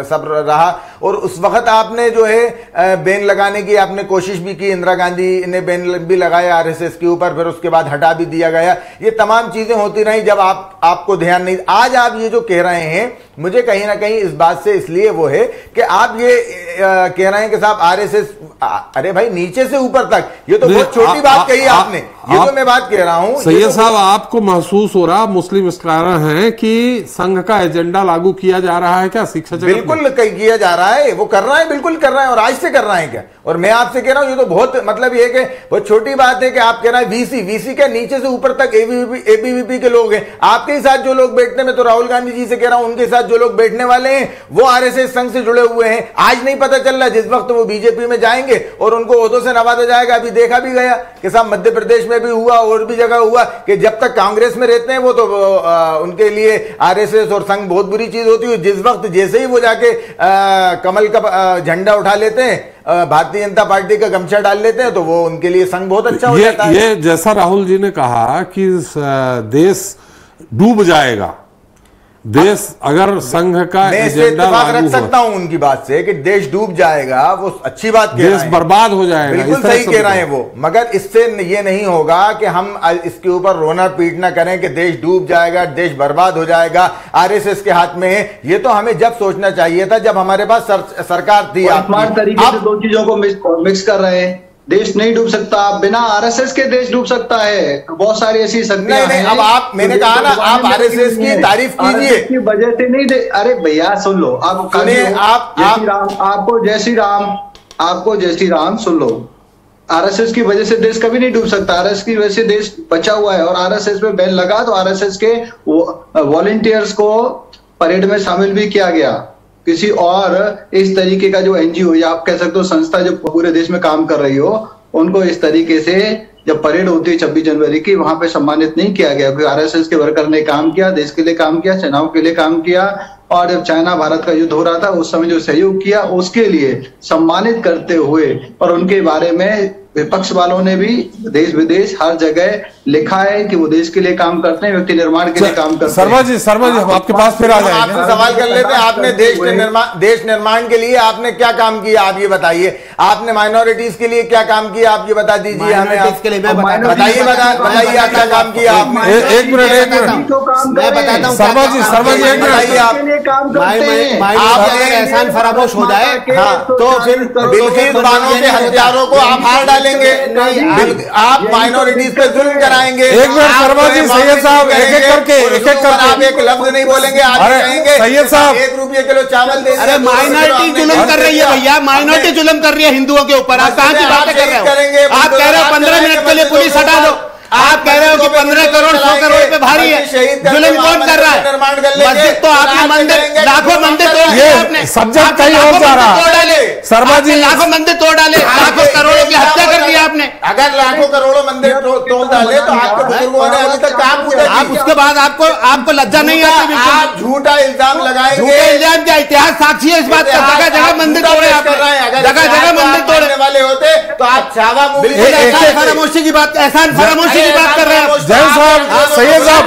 सब रहा, और उस वक्त आपने जो है बैन लगाने की आपने कोशिश भी की, इंदिरा गांधी ने बैन भी लगाया आरएसएस के ऊपर, फिर उसके बाद हटा भी दिया गया। ये तमाम चीजें होती रही जब आपको ध्यान नहीं। आज आप ये जो कह रहे हैं, मुझे कहीं ना कहीं इस बात से इसलिए वो है कि आप ये कह रहे हैं कि साहब आरएसएस, अरे भाई नीचे से ऊपर तक, ये तो बहुत छोटी बात कही आपने, ये तो मैं बात कह रहा हूं। सैयद साहब, आपको महसूस हो रहा, मुस्लिम स्कॉलर हैं, कि संघ का एजेंडा लागू किया जा रहा है क्या शिक्षा जगत में? बिल्कुल किया जा रहा है, वो कर रहा है, बिल्कुल कर रहा है, और आज से कर रहा है क्या। और मैं आपसे कह रहा हूं, ये तो बहुत मतलब ये कि बहुत छोटी बात है कि आप कह रहे हैं वीसी के नीचे से ऊपर तक एबीवीपी के लोग हैं। आपके ही साथ जो लोग बैठने में, तो राहुल गांधी जी से कह रहा हूं, उनके साथ जो लोग बैठने वाले हैं वो आरएसएस संघ से जुड़े हुए हैं। आज नहीं पता चल रहा, जिस वक्त वो बीजेपी में जाएंगे और उनको ओहदों से नवाजा जाएगा। अभी देखा भी गया कि साहब मध्य प्रदेश में भी हुआ और भी जगह हुआ कि जब तक कांग्रेस में रहते हैं वो तो उनके लिए आरएसएस और संघ बहुत बुरी चीज होती है। जिस वक्त जैसे ही वो जाके कमल का झंडा उठा लेते हैं, भारतीय जनता पार्टी का गमछा डाल लेते हैं, तो वो उनके लिए संघ बहुत अच्छा हो जाता है। ये जैसा राहुल जी ने कहा कि देश डूब जाएगा, देश अगर संघ का एजेंडा लागू रख सकता हूं उनकी बात से कि देश डूब जाएगा, वो अच्छी बात कह रहे हैं, देश बर्बाद हो जाएगा, बिल्कुल सही कह रहे हैं वो, मगर इससे ये नहीं होगा कि हम इसके ऊपर रोना पीटना करें कि देश डूब जाएगा, देश बर्बाद हो जाएगा, आरएसएस के हाथ में है। ये तो हमें जब सोचना चाहिए था जब हमारे पास सरकार थी। आप तरीके से दो चीजों को मिक्स कर रहे हैं। देश नहीं डूब सकता, बिना आरएसएस के देश डूब सकता है। बहुत सारी ऐसी शक्तियां हैं। अब आप, मैंने कहा ना, आप आरएसएस की तारीफ कीजिए, की वजह से नहीं दे। अरे भैया सुन लो, आपको जय श्री राम सुन लो। आरएसएस की वजह से देश कभी नहीं डूब सकता। आरएसएस की वजह से देश बचा हुआ है, और आरएसएस पे बैन लगा तो आरएसएस के वॉलंटियर्स को परेड में शामिल भी किया गया। किसी और इस तरीके का जो एनजीओ या आप कह सकते हो संस्था जो पूरे देश में काम कर रही हो, उनको इस तरीके से जब परेड होती है 26 जनवरी की, वहां पे सम्मानित नहीं किया गया। क्योंकि आरएसएस के वर्कर ने काम किया, देश के लिए काम किया, सेनाओं के लिए काम किया, और जब चाइना भारत का युद्ध हो रहा था उस समय जो सहयोग किया उसके लिए सम्मानित करते हुए और उनके बारे में विपक्ष वालों ने भी देश विदेश हर जगह लिखा है कि वो देश के लिए काम करते हैं, व्यक्ति निर्माण के लिए काम करते हैं। शर्मा जी हम आपके पास फिर आ जाएंगे। आपसे सवाल कर लेते हैं, आपने देश निर्माण के लिए आपने क्या काम किया, आप ये बताइए। आपने माइनॉरिटीज के लिए क्या काम किया, आप ये बता दीजिए हमें। बताइए आप क्या काम किया आपने। एक मिनट मैं बताता हूँ। शर्मा जी एक मिनट, आप एहसान फरामोश हो जाए तो फिर बिल्किस बानो के हथियारों को आप हार डालेंगे, आप माइनॉरिटीज पे जुल्म कराएंगे। एक मिनट शर्मा जी, सैयद साहब एक एक करके आप एक लफ्ज नहीं बोलेंगे, आप कहेंगे सैयद साहब 1 रुपये किलो चावल दे। अरे माइनॉरिटी जुल्म कर रही है भैया, माइनॉरिटी जुल्म कर रही है हिंदुओं के ऊपर। आप कहाँ की बातें कर रहे हो? आप कह रहे हो 15 मिनट के लिए पुलिस हटा दो। आप कह रहे हो कि 15 करोड़ 100 करोड़ पे भारी है। जुल्म कौन कर रहा है? मस्जिद तो आपने मंदिर, लाखों मंदिर तोड़ दिए आपने। सब्जेक्ट कहीं और जा रहा है। शर्मा जी लाखों मंदिर तोड़ डाले, लाखों करोड़ों की हत्या कर दी आपने। अगर लाखों करोड़ों मंदिर तोड़ डाले तो आपके बुजुर्गों ने अभी तक कहाँ पूछा? आप उसके बाद आपको लज्जा नहीं आती? आप झूठा इल्जाम लगाएंगे। झूठा इल्जाम क्या? इतिहास साक्षी है इस बात का। जगह जगह मंदिर तोड़े आप, जगह जगह मंदिर तोड़ने वाले होते तो आप छावा मूवी एहसान फरामोशी की बात की बात कर रहे हैं। जय साहब, सैयद साहब,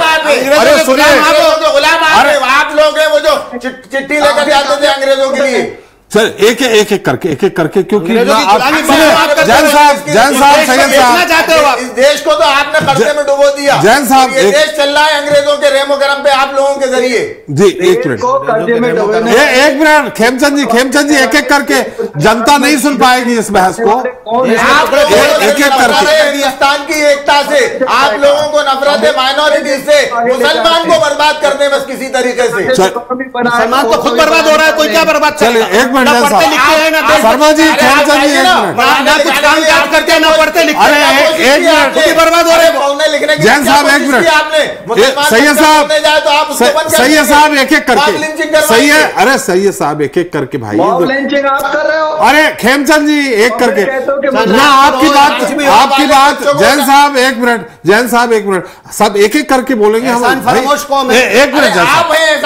अरे सुनिए, आप लोग हैं वो जो चिट्ठी लेकर जाते थे अंग्रेजों के लिए। सर एक एक करके क्योंकि जैन साहब सैयद साहब, इस देश को तो आपने कर्जे में डुबो दिया। जैन साहब, ये देश चल रहा है अंग्रेजों के रेमो करम पे आप लोगों के जरिए। जी एक मिनट खेमचंद जी एक एक करके, जनता नहीं सुन पाएगी इस बहस को। एक एक करके हिंदुस्तान की एकता से आप लोगों को नफरत है माइनॉरिटी से, मुसलमान को बर्बाद करने बस किसी तरीके से। मुसलमान तो खुद बर्बाद हो रहा है, कोई क्या बर्बाद? चलिए एक मिनट शर्मा जी, खेमचंद जी ना कुछ काम काज करते ना पढ़ते लिखते। अरे एक मिनट बर्बाद हो रहे। जैन साहब एक मिनट, सैयद साहब एक एक करके, अरे सैयद साहब एक एक करके भाई, लिंचिंग आप कर रहे हो। अरे खेमचंद जी एक करके ना, आपकी बात जैन साहब एक मिनट, सब एक एक करके बोलेंगे हम। एक मिनट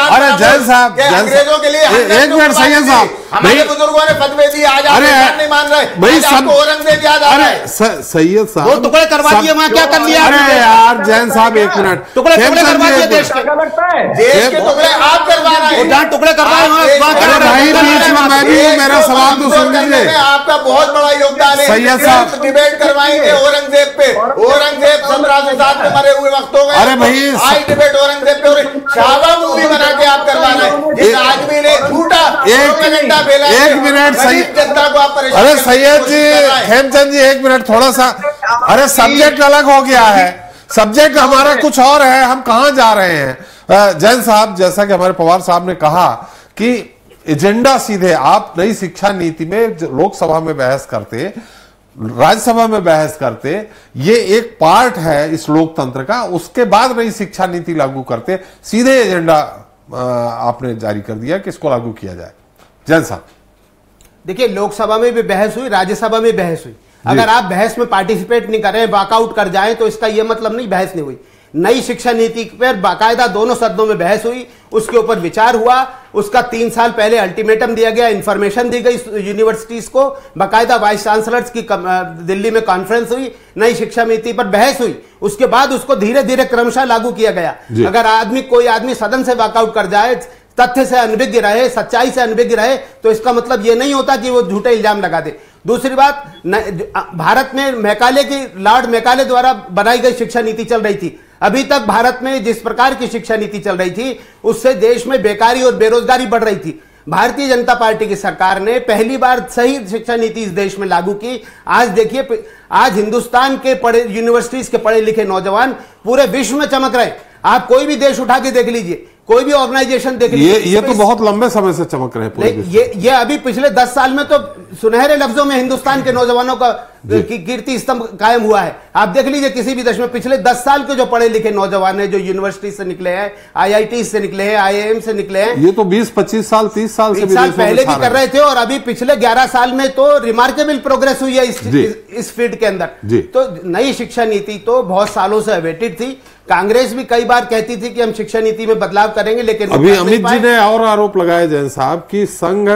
अरे जैन साहब, अंग्रेजों के लिए एक मिनट सैयद साहब, हमारे बुजुर्गों ने फतवे दिए, आज आप नहीं मान रहे भाई। सब औरंगजेब याद आ रहा है। सैयद साहब वो टुकड़े करवा दिए, वहां क्या कर लिया? अरे यार जैन साहब एक मिनट, टुकड़े करवा दिए देश के। देश के टुकड़े आप करवा रहे हैं, जहाँ टुकड़े करवाए भाई बीच में मैं भी हूँ, मेरा सवाल तो सुन लीजिए। आपका बहुत बड़ा योगदान है। सैयद साहब डिबेट करवाएंगे औरंगजेब पे। औरंगजेब 1707 में मरे हुए वक्त हो गए। अरे भाई आज डिबेट औरंगजेब पे, शाबा मूवी बना के आप करवा रहे हैं। जिस आदमी ने झूठा एक मिनट जनता को आप परेशान। अरे सैयद जी, खेमचंद जी एक मिनट, थोड़ा सा, अरे सब्जेक्ट अलग हो गया है, सब्जेक्ट हमारा कुछ और है, हम कहां जा रहे हैं? जैन साहब, जैसा कि हमारे पवार साहब ने कहा कि एजेंडा सीधे आप नई शिक्षा नीति में लोकसभा में बहस करते, राज्यसभा में बहस करते, ये एक पार्ट है इस लोकतंत्र का, उसके बाद नई शिक्षा नीति लागू करते, सीधे एजेंडा आपने जारी कर दिया कि इसको लागू किया जाए। जैन साहब देखिए, लोकसभा में भी बहस हुई, राज्यसभा में बहस हुई। अगर आप बहस में पार्टिसिपेट नहीं कर रहे, वॉकआउट कर जाएं, तो इसका यह मतलब नहीं बहस नहीं हुई। नई शिक्षा नीति पर बाकायदा दोनों सदनों में बहस हुई, उसके ऊपर विचार हुआ, उसका 3 साल पहले अल्टीमेटम दिया गया, इंफॉर्मेशन दी गई यूनिवर्सिटीज को, बाकायदा वाइस चांसलर्स की दिल्ली में कॉन्फ्रेंस हुई, नई शिक्षा नीति पर बहस हुई, उसके बाद उसको धीरे धीरे क्रमशः लागू किया गया। अगर कोई आदमी सदन से वॉकआउट कर जाए, तथ्य से अनभिज्ञ रहे, सच्चाई से अनभिज्ञ रहे, तो इसका मतलब यह नहीं होता कि वो झूठे इल्जाम लगा दे। दूसरी बात, भारत में लॉर्ड मैकाले द्वारा बनाई गई शिक्षा नीति चल रही थी। अभी तक भारत में जिस प्रकार की शिक्षा नीति चल रही थी, उससे देश में बेकारी और बेरोजगारी बढ़ रही थी। भारतीय जनता पार्टी की सरकार ने पहली बार सही शिक्षा नीति इस देश में लागू की। आज देखिए, आज हिंदुस्तान के यूनिवर्सिटीज के पढ़े लिखे नौजवान पूरे विश्व में चमक रहे। आप कोई भी देश उठा के देख लीजिए, कोई भी ऑर्गेनाइजेशन देख लीजिए, ये तो बहुत लंबे समय से चमक रहे हैं। ये अभी पिछले 10 साल में तो सुनहरे लफ्जों में हिंदुस्तान के नौजवानों का कीर्ति स्तंभ कायम हुआ है। आप देख लीजिए किसी भी देश में पिछले 10 साल के जो पढ़े लिखे नौजवान हैं, जो यूनिवर्सिटी से निकले हैं, IIT से निकले हैं, IIM से निकले हैं, ये तो 20-25 साल 30 साल से पहले भी कर रहे थे, और अभी पिछले 11 साल में तो रिमार्केबल प्रोग्रेस हुई है इस फील्ड के अंदर। तो नई शिक्षा नीति तो बहुत सालों से अवेटेड थी। कांग्रेस भी कई बार कहती थी कि हम शिक्षा नीति में बदलाव करेंगे, लेकिन अभी अमित जी ने और आरोप लगाए जैन साहब कि संघ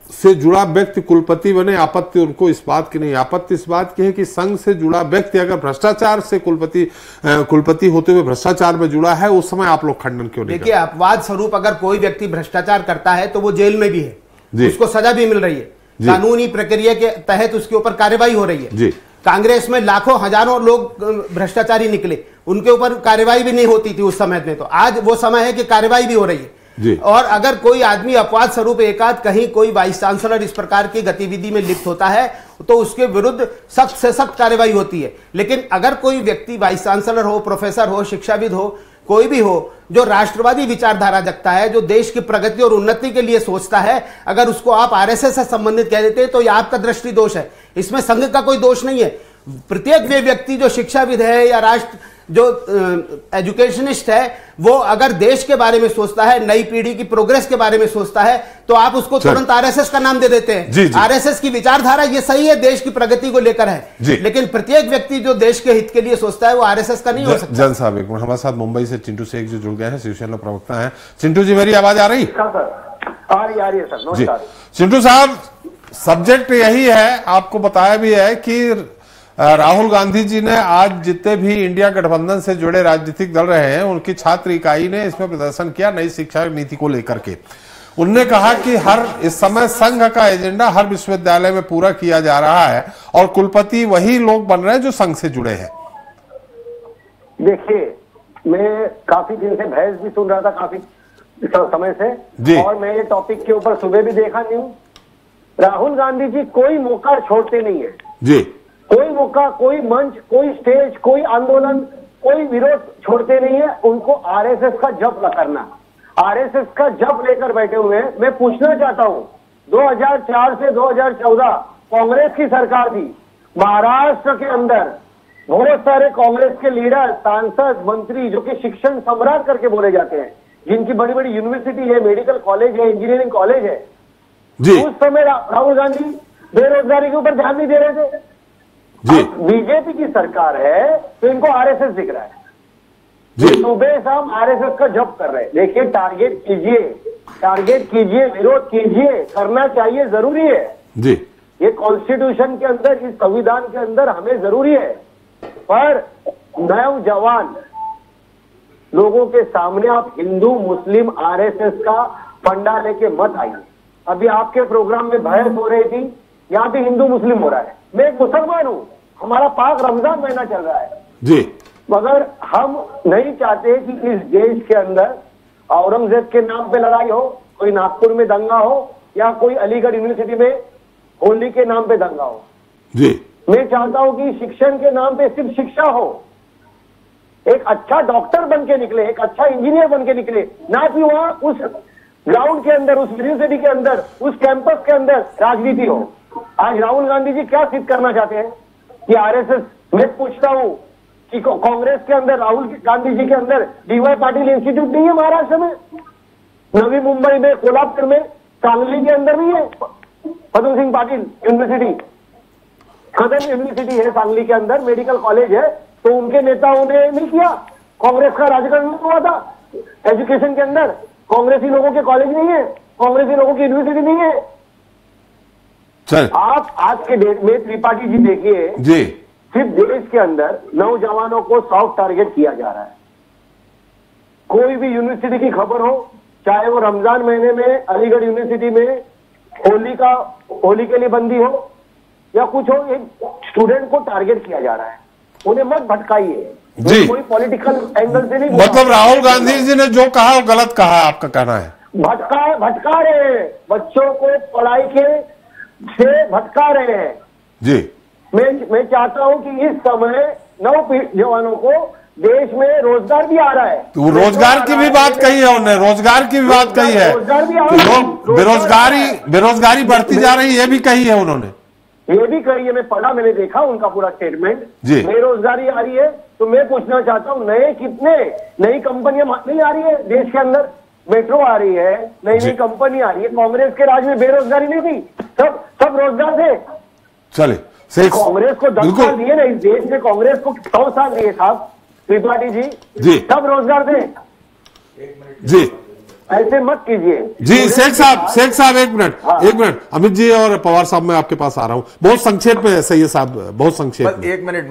से जुड़ा व्यक्ति कुलपति बने, आपत्ति उनको इस बात की नहीं, आपत्ति इस बात की है कि संघ से जुड़ा व्यक्ति अगर भ्रष्टाचार से कुलपति होते हुए भ्रष्टाचार में जुड़ा है, उस समय आप लोग खंडन क्यों नहीं? देखिए, अपवाद स्वरूप अगर कोई व्यक्ति भ्रष्टाचार करता है तो वो जेल में भी है, उसको सजा भी मिल रही है, कानूनी प्रक्रिया के तहत उसके ऊपर कार्रवाई हो रही है। कांग्रेस में लाखों हजारों लोग भ्रष्टाचारी निकले, उनके ऊपर कार्रवाई भी नहीं होती थी उस समय में, तो आज वो समय है कि कार्रवाई भी हो रही है। और अगर कोई आदमी अपवाद स्वरूप एकाध कहीं कोई वाइस चांसलर इस प्रकार की गतिविधि में लिप्त होता है तो उसके विरुद्ध सख्त से सख्त कार्रवाई होती है। लेकिन अगर कोई व्यक्ति वाइस चांसलर हो, प्रोफेसर हो, शिक्षाविद हो, कोई भी हो, जो राष्ट्रवादी विचारधारा रखता है, जो देश की प्रगति और उन्नति के लिए सोचता है, अगर उसको आप आरएसएस से संबंधित कह देते हैं तो यह आपका दृष्टि दोष है, इसमें संघ का कोई दोष नहीं है। प्रत्येक वे व्यक्ति जो शिक्षाविद है या राष्ट्र जो एजुकेशनिस्ट है, वो अगर देश के बारे में सोचता है, नई पीढ़ी की प्रोग्रेस के बारे में सोचता है, तो आप उसको तुरंत आरएसएस का नाम दे देते हैं। आरएसएस की विचारधारा ये सही है, देश की प्रगति को लेकर है, लेकिन प्रत्येक व्यक्ति जो देश के हित के लिए सोचता है वो आरएसएस का नहीं हो सकता। जन साहब, एक मिनट, हमारे साथ मुंबई से चिंटू शेख जो जुड़ गए हैं, शिवसेना प्रवक्ता हैं। चिंटू जी, मेरी आवाज आ रही? आ रही है सर, नमस्कार। चिंटू साहब, सब्जेक्ट यही है, आपको बताया भी है कि राहुल गांधी जी ने आज जितने भी इंडिया गठबंधन से जुड़े राजनीतिक दल रहे हैं, उनकी छात्र इकाई ने इसमें प्रदर्शन किया नई शिक्षा नीति को लेकर के। उनने कहा कि इस समय संघ का एजेंडा हर विश्वविद्यालय में पूरा किया जा रहा है और कुलपति वही लोग बन रहे हैं जो संघ से जुड़े हैं। देखिए, मैं काफी दिन से बहस भी सुन रहा था, काफी समय से, और मैं ये टॉपिक के ऊपर सुबह भी देखा नहीं हूँ। राहुल गांधी जी कोई मौका छोड़ते नहीं है जी, कोई मौका, कोई मंच, कोई स्टेज, कोई आंदोलन, कोई विरोध छोड़ते नहीं है। उनको आरएसएस का जप करना, आरएसएस का जप लेकर बैठे हुए हैं। मैं पूछना चाहता हूं, 2004 से 2014 कांग्रेस की सरकार थी, महाराष्ट्र के अंदर बहुत सारे कांग्रेस के लीडर, सांसद, मंत्री जो कि शिक्षण सम्राट करके बोले जाते हैं, जिनकी बड़ी बड़ी यूनिवर्सिटी है, मेडिकल कॉलेज है, इंजीनियरिंग कॉलेज है, उस समय राहुल गांधी बेरोजगारी के ऊपर ध्यान नहीं दे रहे थे। बीजेपी की सरकार है तो इनको आरएसएस दिख रहा है, सुबह शाम आरएसएस का जप कर रहे हैं। देखिए, टारगेट कीजिए, विरोध कीजिए, करना चाहिए, जरूरी है जी। ये कॉन्स्टिट्यूशन के अंदर, इस संविधान के अंदर हमें जरूरी है, पर नौजवान लोगों के सामने आप हिंदू मुस्लिम आरएसएस का फंडा लेके मत आइए। अभी आपके प्रोग्राम में बहस हो रही थी, यहाँ भी हिंदू मुस्लिम हो रहा है। मैं एक मुसलमान हूँ, हमारा पाक रमजान महीना चल रहा है जी, मगर हम नहीं चाहते कि इस देश के अंदर औरंगजेब के नाम पे लड़ाई हो, कोई नागपुर में दंगा हो, या कोई अलीगढ़ यूनिवर्सिटी में होली के नाम पे दंगा हो जी। मैं चाहता हूं कि शिक्षण के नाम पे सिर्फ शिक्षा हो, एक अच्छा डॉक्टर बन के निकले, एक अच्छा इंजीनियर बन के निकले, ना कि वहां उस ग्राउंड के अंदर, उस यूनिवर्सिटी के अंदर, उस कैंपस के अंदर राजनीति हो। आज राहुल गांधी जी क्या सिद्ध करना चाहते हैं कि आरएसएस, मैं पूछता हूं कि कांग्रेस के अंदर, राहुल गांधी जी के अंदर डीवाई पाटिल इंस्टीट्यूट नहीं है महाराष्ट्र में, नवी मुंबई में, कोल्हापुर में, सांगली के अंदर नहीं है पद्म सिंह पाटिल यूनिवर्सिटी, कदम यूनिवर्सिटी है सांगली के अंदर, मेडिकल कॉलेज है, तो उनके नेताओं ने नहीं किया। कांग्रेस का राजकारण हुआ था एजुकेशन के अंदर, कांग्रेसी लोगों के कॉलेज नहीं है, कांग्रेसी लोगों की यूनिवर्सिटी नहीं है। आप आज के डेट में त्रिपाठी जी देखिए जी, सिर्फ देश के अंदर नौजवानों को सॉफ्ट टारगेट किया जा रहा है। कोई भी यूनिवर्सिटी की खबर हो, चाहे वो रमजान महीने में अलीगढ़ यूनिवर्सिटी में होली के लिए बंदी हो या कुछ हो, एक स्टूडेंट को टारगेट किया जा रहा है। उन्हें मत भटकाइए जी, कोई पॉलिटिकल एंगल से नहीं। मतलब राहुल गांधी जी ने जो कहा वो गलत कहा, आपका कहना है? भटका रहे हैं बच्चों को, पढ़ाई के से भटका रहे हैं जी। मैं चाहता हूं कि इस समय नौजवानों को देश में रोजगार भी आ रहा है, तो रोजगार की भी बात कही है उन्होंने, रोजगार की भी बात कही है, बेरोजगारी बढ़ती जा रही है, ये भी कही है उन्होंने, ये भी कही है। मैं पढ़ा, मैंने देखा उनका पूरा स्टेटमेंट जी। बेरोजगारी आ रही है, तो मैं पूछना चाहता हूँ, नई कंपनियां नहीं आ रही है देश के अंदर, मेट्रो आ रही है, नई कंपनी आ रही है। कांग्रेस के राज में बेरोजगारी नहीं थी, सब रोजगार थे। चले, कांग्रेस को 10 साल दिए ना, इस देश में कांग्रेस को 100 साल दिए साहब त्रिपाठी जी, सब रोजगार थे जी। ऐसे मत कीजिए जी। शेख साहब एक मिनट अमित जी और पवार साहब मैं आपके पास आ रहा हूं, बहुत संक्षेप में सैयद साहब, बहुत संक्षेप में। एक मिनट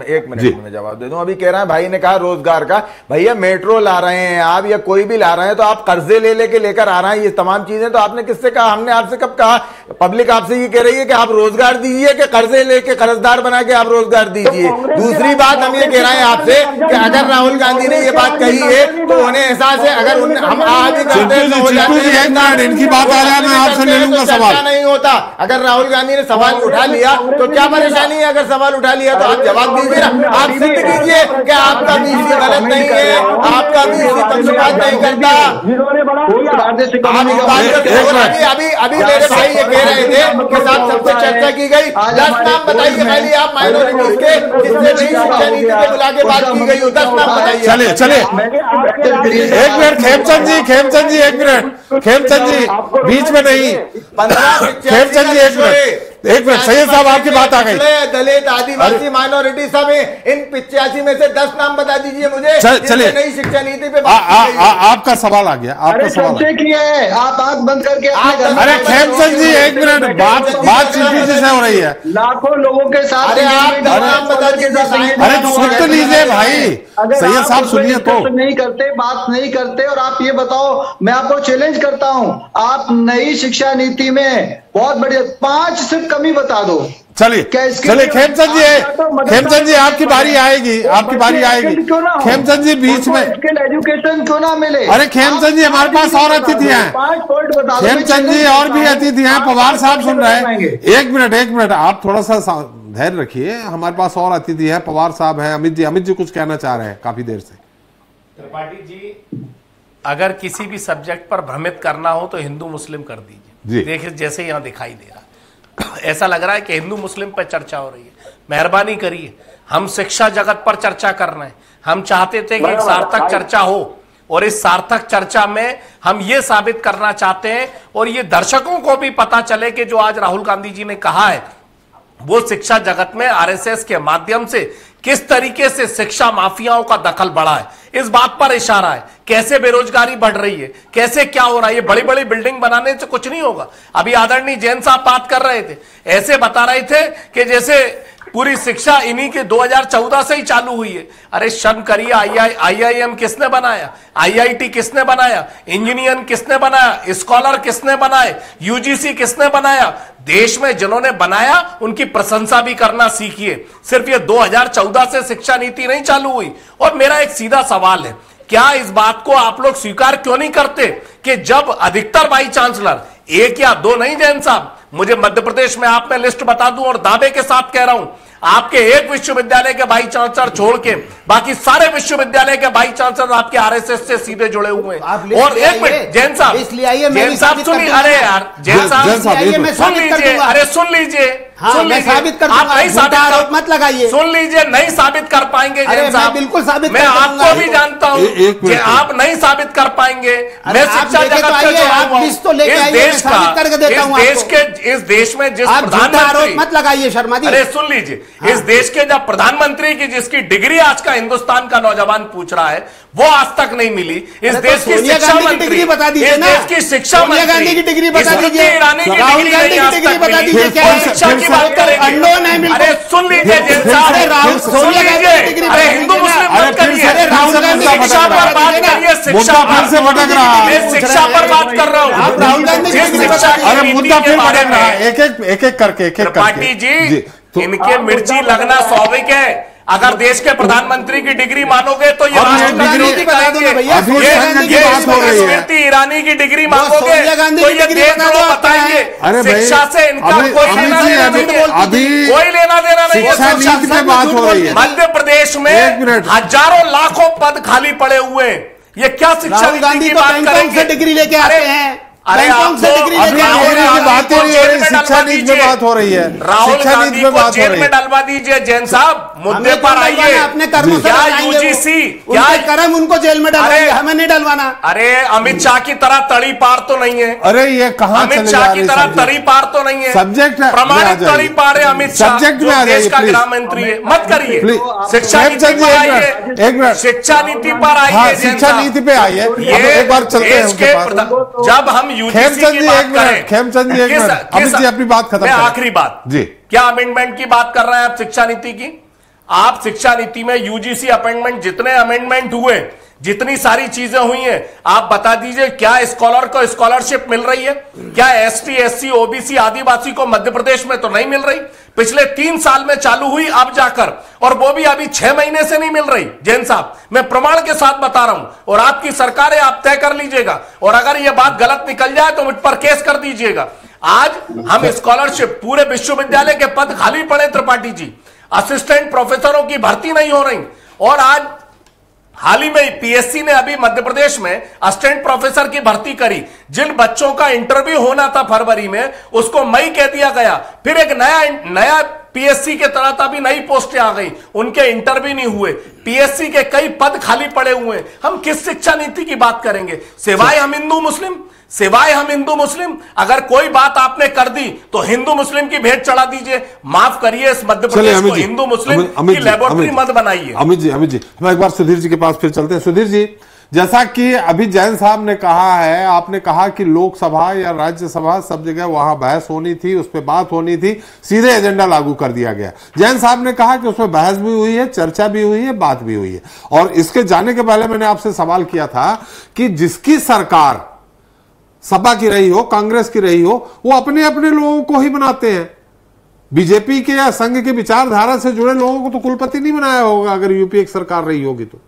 में जवाब दे दूं। अभी कह रहा है भाई ने कहा रोजगार का, भैया मेट्रो ला रहे हैं आप या कोई भी ला रहे हैं तो आप कर्जे लेकर आ रहे हैं, ये तमाम चीजें तो आपने किससे कहा? हमने आपसे कब कहा? पब्लिक आपसे ये कह रही है कि आप रोजगार दीजिए कि कर्जे लेके कर्जदार बना के आप रोजगार दीजिए। दूसरी बात हम ये कह रहे हैं आपसे कि अगर राहुल गांधी ने ये बात कही है तो उन्हें एहसास है, अगर हम आज करते हैं तो हो जाते हैं, इनकी बात आ जाए, मैं आपसे ले लूंगा सवाल। नहीं होता। अगर राहुल गांधी ने सवाल उठा लिया तो क्या परेशानी है? अगर सवाल उठा लिया तो आप जवाब दीजिए ना, आप सिद्ध कीजिए कि आपका बीसी गलत नहीं है, आपका बीसी पक्षपात नहीं करता। अभी मेरे भाई ये कह रहे थे कि साहब सबसे चर्चा की गई, 10 नाम बताइए खाली आप माइनॉरिटीज के जिससे नई शिक्षा नीति को बुला के बात की गई हो, 10 नाम बताइए। चले एक मिनट खेमचंद जी एक मिनट, खेमचंद जी बीच में नहीं, खेमचंद जी एक मिनट सैयद साहब आपकी बात आ गई। दलित आदिवासी माइनॉरिटी सब इन 85 में से 10 नाम बता दीजिए मुझे। चलिए नई शिक्षा नीति पे आपका सवाल आ गया, आपका सवाल किया है, आप आंख बंद करके अरे खेमचंद जी एक मिनट, बात चीटी से हो रही है, लाखों लोगों के साथ। अरे आप नाम बता दीजिए। अरे सुन तो लीजिए भाई, सैयद साहब सुनिए तो। नहीं करते, बात नहीं करते, और आप ये बताओ, मैं आपको चैलेंज करता हूं, आप नई शिक्षा नीति में बहुत बढ़िया 5 से कमी बता दो। चलिए खेमचंद जी आपकी बारी आएगी, आपकी बारी आएगी। खेमचंद जी बीच में एजुकेशन क्यों ना मिले? अरे खेमचंद जी हमारे पास और अतिथि हैं, 5 पॉइंट बता दो। खेमचंद जी और भी अतिथि हैं, पवार साहब सुन रहे हैं। एक मिनट आप थोड़ा सा धैर्य रखिए, हमारे पास और अतिथि है, पवार साहब हैं, अमित जी कुछ कहना चाह रहे हैं काफी देर से। त्रिपाठी जी, अगर किसी भी सब्जेक्ट पर भ्रमित करना हो तो हिंदू मुस्लिम कर दीजिए। देखिए जैसे यहाँ दिखाई दे रहा है, ऐसा लग रहा है कि हिंदू मुस्लिम पर चर्चा हो रही है। मेहरबानी करिए, हम शिक्षा जगत पर चर्चा कर रहे हैं। हम चाहते थे कि एक सार्थक चर्चा हो, और इस सार्थक चर्चा में हम ये साबित करना चाहते हैं, और ये दर्शकों को भी पता चले कि जो आज राहुल गांधी जी ने कहा है वो शिक्षा जगत में आरएसएस के माध्यम से किस तरीके से शिक्षा माफियाओं का दखल बढ़ा है, इस बात पर इशारा है। कैसे बेरोजगारी बढ़ रही है, कैसे क्या हो रहा है। ये बड़ी बड़ी बिल्डिंग बनाने से कुछ नहीं होगा। अभी आदरणीय जैन साहब बात कर रहे थे, ऐसे बता रहे थे कि जैसे पूरी शिक्षा इन्हीं के 2014 से ही चालू हुई है। अरे शर्म करिए, आईआईएम किसने बनाया, आईआईटी किसने बनाया, इंजीनियर किसने बनाया, स्कॉलर किसने बनाए, यूजीसी किसने बनाया। देश में जिन्होंने बनाया उनकी प्रशंसा भी करना सीखिए। सिर्फ ये 2014 से शिक्षा नीति नहीं चालू हुई। और मेरा एक सीधा सवाल है, क्या इस बात को आप लोग स्वीकार क्यों नहीं करते कि जब अधिकतर वाइस चांसलर, 1 या 2 नहीं जैन साहब, मुझे मध्य प्रदेश में आप मैं लिस्ट बता दूं और दावे के साथ कह रहा हूं, आपके एक विश्वविद्यालय के वाइस चांसलर छोड़ के बाकी सारे विश्वविद्यालय के वाइस चांसलर आपके आरएसएस से सीधे जुड़े हुए हैं। और एक मिनट जैन साहब सुनिए, अरे यार जैन साहब सुन लीजिए, अरे सुन लीजिए, सुन लीजिए, आप नहीं साबित मत लगाइए, सुन लीजिए, नहीं साबित कर पाएंगे जैन साहब, बिल्कुल साबित, मैं आपको भी जानता हूं कि आप नहीं साबित कर पाएंगे। मैं शिक्षा जगत से जुड़ा हुआ हूं, इस देश का, इस देश में जिस प्रधानमंत्री, मत लगाइए शर्मा जी, अरे सुन लीजिए, इस देश के जब प्रधानमंत्री की जिसकी डिग्री आज का हिंदुस्तान का नौजवान पूछ रहा है वो आज तक नहीं मिली। इस देश की शिक्षा मंत्री, इस देश की शिक्षा मंत्री की डिग्री बता दीजिए, ईरानी की डिग्री बता दीजिए, क्या शिक्षा की बात करेंगे। अरे सुन लीजिए जैन साहब, सुन लीजिए, अरे हिंदू मुस्लिम मत करिए, शिक्षा पर बात करिए, शिक्षा पर, शिक्षा पर बात कर रहा हूँ, राहुल गांधी जिस शिक्षा, अरे मुद्दा फिर भटक रहा है, एक करके पार्टी जी, इनके मिर्ची लगना स्वाभाविक है। अगर देश के प्रधानमंत्री की डिग्री मानोगे तो ये राष्ट्रपति स्मृति ईरानी की डिग्री मांगोगे तो ये देशद्रोह बताएंगे। शिक्षा से इनका कोई लेना देना नहीं है। मध्य प्रदेश में हजारों लाखों पद खाली पड़े हुए हैं, ये क्या शिक्षा नीति की बात करेंगे? डिग्री लेके आते हैं अरे आप बात हो रही है, शिक्षा नीति में बात हो रही है, राहुल गांधी को जेल में डलवा दीजिए। जैन साहब मुद्दे पर आइए। अपने कर्मों से क्या यूजीसी क्या कर्म उनको जेल में डलवाएंगे, हमें नहीं डलवाना। अरे अमित शाह की तरह तड़ी पार तो नहीं है। अरे ये कहां अमित शाह की तरह तड़ी पार तो नहीं है। सब्जेक्ट प्रमाणित तड़ी पार है अमित शाह, सब्जेक्ट में आ जाइए, देश का गृह मंत्री है। मत करिए, शिक्षा नीति पर आइए, एक मिनट, शिक्षा नीति पर आइए। हाँ, शिक्षा नीति पे आइए। एक बार चलते हैं उनके पास। जब हम यूजीसी की बात करें, खेमचंद जी, अमित जी अपनी बात खत्म। आखिरी बात जी, क्या अमेंडमेंट की बात कर रहे हैं आप शिक्षा नीति की? आप शिक्षा नीति में यूजीसी अमेंडमेंट, जितने अमेंडमेंट हुए, जितनी सारी चीजें हुई हैं, आप बता दीजिए क्या स्कॉलर को स्कॉलरशिप मिल रही है? क्या एसटी, एससी, ओबीसी, आदिवासी को मध्य प्रदेश में तो नहीं मिल रही? पिछले 3 साल में चालू हुई अब जाकर, और वो भी अभी 6 महीने से नहीं मिल रही। जैन साहब, मैं प्रमाण के साथ बता रहा हूं, और आपकी सरकार है, आप तय कर लीजिएगा, और अगर यह बात गलत निकल जाए तो मुझ पर केस कर दीजिएगा। आज हम स्कॉलरशिप, पूरे विश्वविद्यालय के पद खाली पड़े त्रिपाठी जी, असिस्टेंट प्रोफेसरों की भर्ती नहीं हो रही, और आज हाल ही में पीएससी ने अभी मध्य प्रदेश में असिस्टेंट प्रोफेसर की भर्ती करी। जिन बच्चों का इंटरव्यू होना था फरवरी में, उसको मई कह दिया गया। फिर एक नया पीएससी के तहत अभी नई पोस्टें आ गई, उनके इंटरव्यू नहीं हुए। पीएससी के कई पद खाली पड़े हुए। हम किस शिक्षा नीति की बात करेंगे? सिवाय हम हिंदू मुस्लिम, अगर कोई बात आपने कर दी तो हिंदू मुस्लिम की भेंट चढ़ा दीजिए। माफ करिए, इस मध्य प्रदेश को हिंदू मुस्लिम की लेबोरेटरी मत बनाइए। अमित जी, हम एक बार सुधीर जी के पास फिर चलते हैं। सुधीर जी, जैसा कि अभी जैन साहब ने कहा है, आपने कहा कि लोकसभा या राज्यसभा सब जगह वहां बहस होनी थी, उस पर बात होनी थी, सीधे एजेंडा लागू कर दिया गया। जैन साहब ने कहा कि उसमें बहस भी हुई है, चर्चा भी हुई है, बात भी हुई है। और इसके जाने के पहले मैंने आपसे सवाल किया था कि जिसकी सरकार सपा की रही हो, कांग्रेस की रही हो, वो अपने अपने लोगों को ही बनाते हैं। बीजेपी के या संघ के विचारधारा से जुड़े लोगों को तो कुलपति नहीं बनाया होगा अगर यूपी एक सरकार रही होगी तो।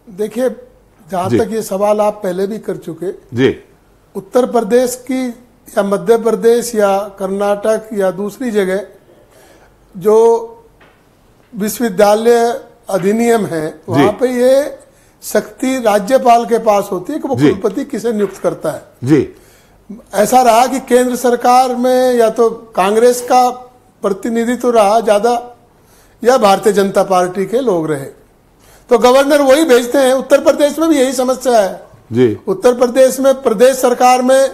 देखिए, जहां तक ये सवाल आप पहले भी कर चुके जी, उत्तर प्रदेश की या मध्य प्रदेश या कर्नाटक या दूसरी जगह जो विश्वविद्यालय अधिनियम है, वहां पे ये शक्ति राज्यपाल के पास होती है कि वो कुलपति किसे नियुक्त करता है। जी, ऐसा रहा कि केंद्र सरकार में या तो कांग्रेस का प्रतिनिधित्व रहा ज्यादा या भारतीय जनता पार्टी के लोग रहे, तो गवर्नर वही भेजते हैं। उत्तर प्रदेश में भी यही समस्या है जी। उत्तर प्रदेश में प्रदेश सरकार में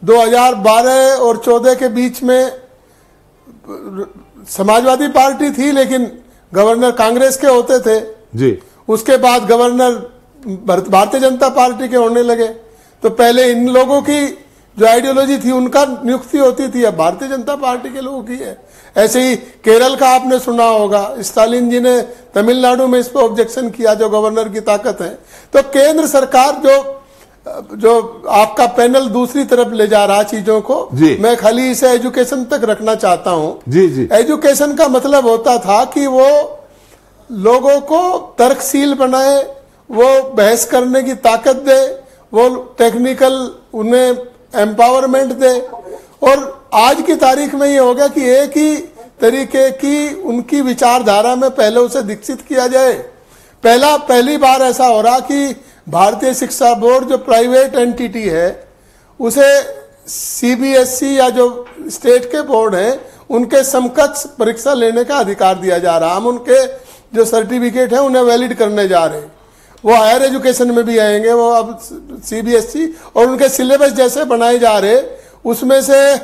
2012 और 14 के बीच में समाजवादी पार्टी थी, लेकिन गवर्नर कांग्रेस के होते थे जी। उसके बाद गवर्नर भारतीय जनता पार्टी के होने लगे। तो पहले इन लोगों की जो आइडियोलॉजी थी उनका नियुक्ति होती थी, अब भारतीय जनता पार्टी के लोगों की है। ऐसे ही केरल का आपने सुना होगा, स्टालिन जी ने तमिलनाडु में इस पर ऑब्जेक्शन किया, जो गवर्नर की ताकत है। तो केंद्र सरकार जो आपका पैनल दूसरी तरफ ले जा रहा चीजों को, मैं खाली इसे एजुकेशन तक रखना चाहता हूं। जी जी। एजुकेशन का मतलब होता था कि वो लोगों को तर्कशील बनाए, वो बहस करने की ताकत दे, वो टेक्निकल उन्हें एम्पावरमेंट दे। और आज की तारीख में ये हो गया कि एक ही तरीके की उनकी विचारधारा में पहले उसे दीक्षित किया जाए। पहली बार ऐसा हो रहा कि भारतीय शिक्षा बोर्ड जो प्राइवेट एंटिटी है, उसे सीबीएसई या जो स्टेट के बोर्ड हैं उनके समकक्ष परीक्षा लेने का अधिकार दिया जा रहा। हम उनके जो सर्टिफिकेट है उन्हें वैलिड करने जा रहे हैं। वो हायर एजुकेशन में भी आएंगे, वो अब सीबीएसई और उनके सिलेबस जैसे बनाए जा रहे, उसमें से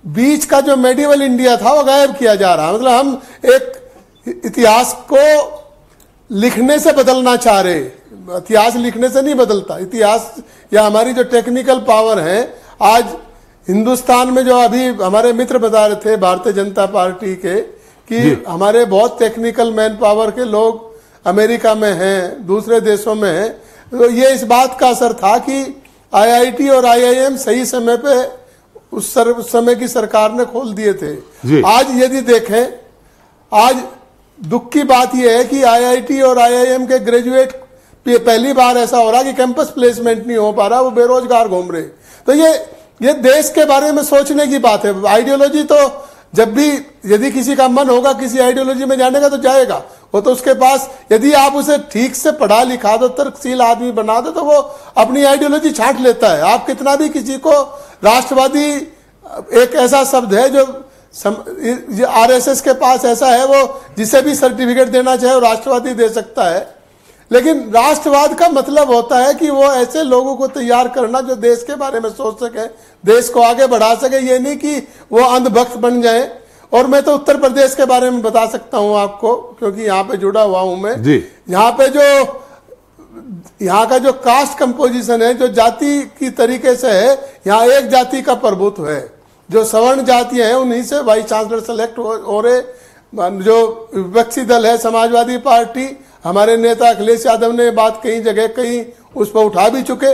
बीच का जो मेडिवल इंडिया था वो गायब किया जा रहा। मतलब हम एक इतिहास को लिखने से बदलना चाह रहे। इतिहास लिखने से नहीं बदलता, इतिहास या हमारी जो टेक्निकल पावर है। आज हिंदुस्तान में जो अभी हमारे मित्र बता रहे थे भारतीय जनता पार्टी के कि हमारे बहुत टेक्निकल मैन पावर के लोग अमेरिका में हैं, दूसरे देशों में हैं, तो ये इस बात का असर था कि आईआईटी और आईआईएम सही समय पे उस समय की सरकार ने खोल दिए थे। आज यदि देखें, आज दुख की बात यह है कि आईआईटी और आईआईएम के ग्रेजुएट पहली बार ऐसा हो रहा कि कैंपस प्लेसमेंट नहीं हो पा रहा, वो बेरोजगार घूम रहे। तो ये देश के बारे में सोचने की बात है। आइडियोलॉजी तो जब भी यदि किसी का मन होगा किसी आइडियोलॉजी में जाने का तो जाएगा, वो तो उसके पास, यदि आप उसे ठीक से पढ़ा लिखा दो, तर्कशील आदमी बना दो, तो वो अपनी आइडियोलॉजी छांट लेता है। आप कितना भी किसी को, राष्ट्रवादी एक ऐसा शब्द है जो आरएसएस के पास ऐसा है, वो जिसे भी सर्टिफिकेट देना चाहे वो राष्ट्रवादी दे सकता है। लेकिन राष्ट्रवाद का मतलब होता है कि वो ऐसे लोगों को तैयार करना जो देश के बारे में सोच सके, देश को आगे बढ़ा सके। ये नहीं कि वो अंधभक्त बन जाए। और मैं तो उत्तर प्रदेश के बारे में बता सकता हूं आपको, क्योंकि यहाँ पे जुड़ा हुआ हूं मैं। यहाँ पे यहाँ का जो कास्ट कंपोजिशन है, जो जाति की तरीके से है, यहाँ एक जाति का प्रभुत्व है। जो सवर्ण जातियां हैं उन्हीं से वाइस चांसलर सेलेक्ट हो रहे। जो विपक्षी दल है समाजवादी पार्टी, हमारे नेता अखिलेश यादव ने बात कई जगह कहीं उस पर उठा भी चुके।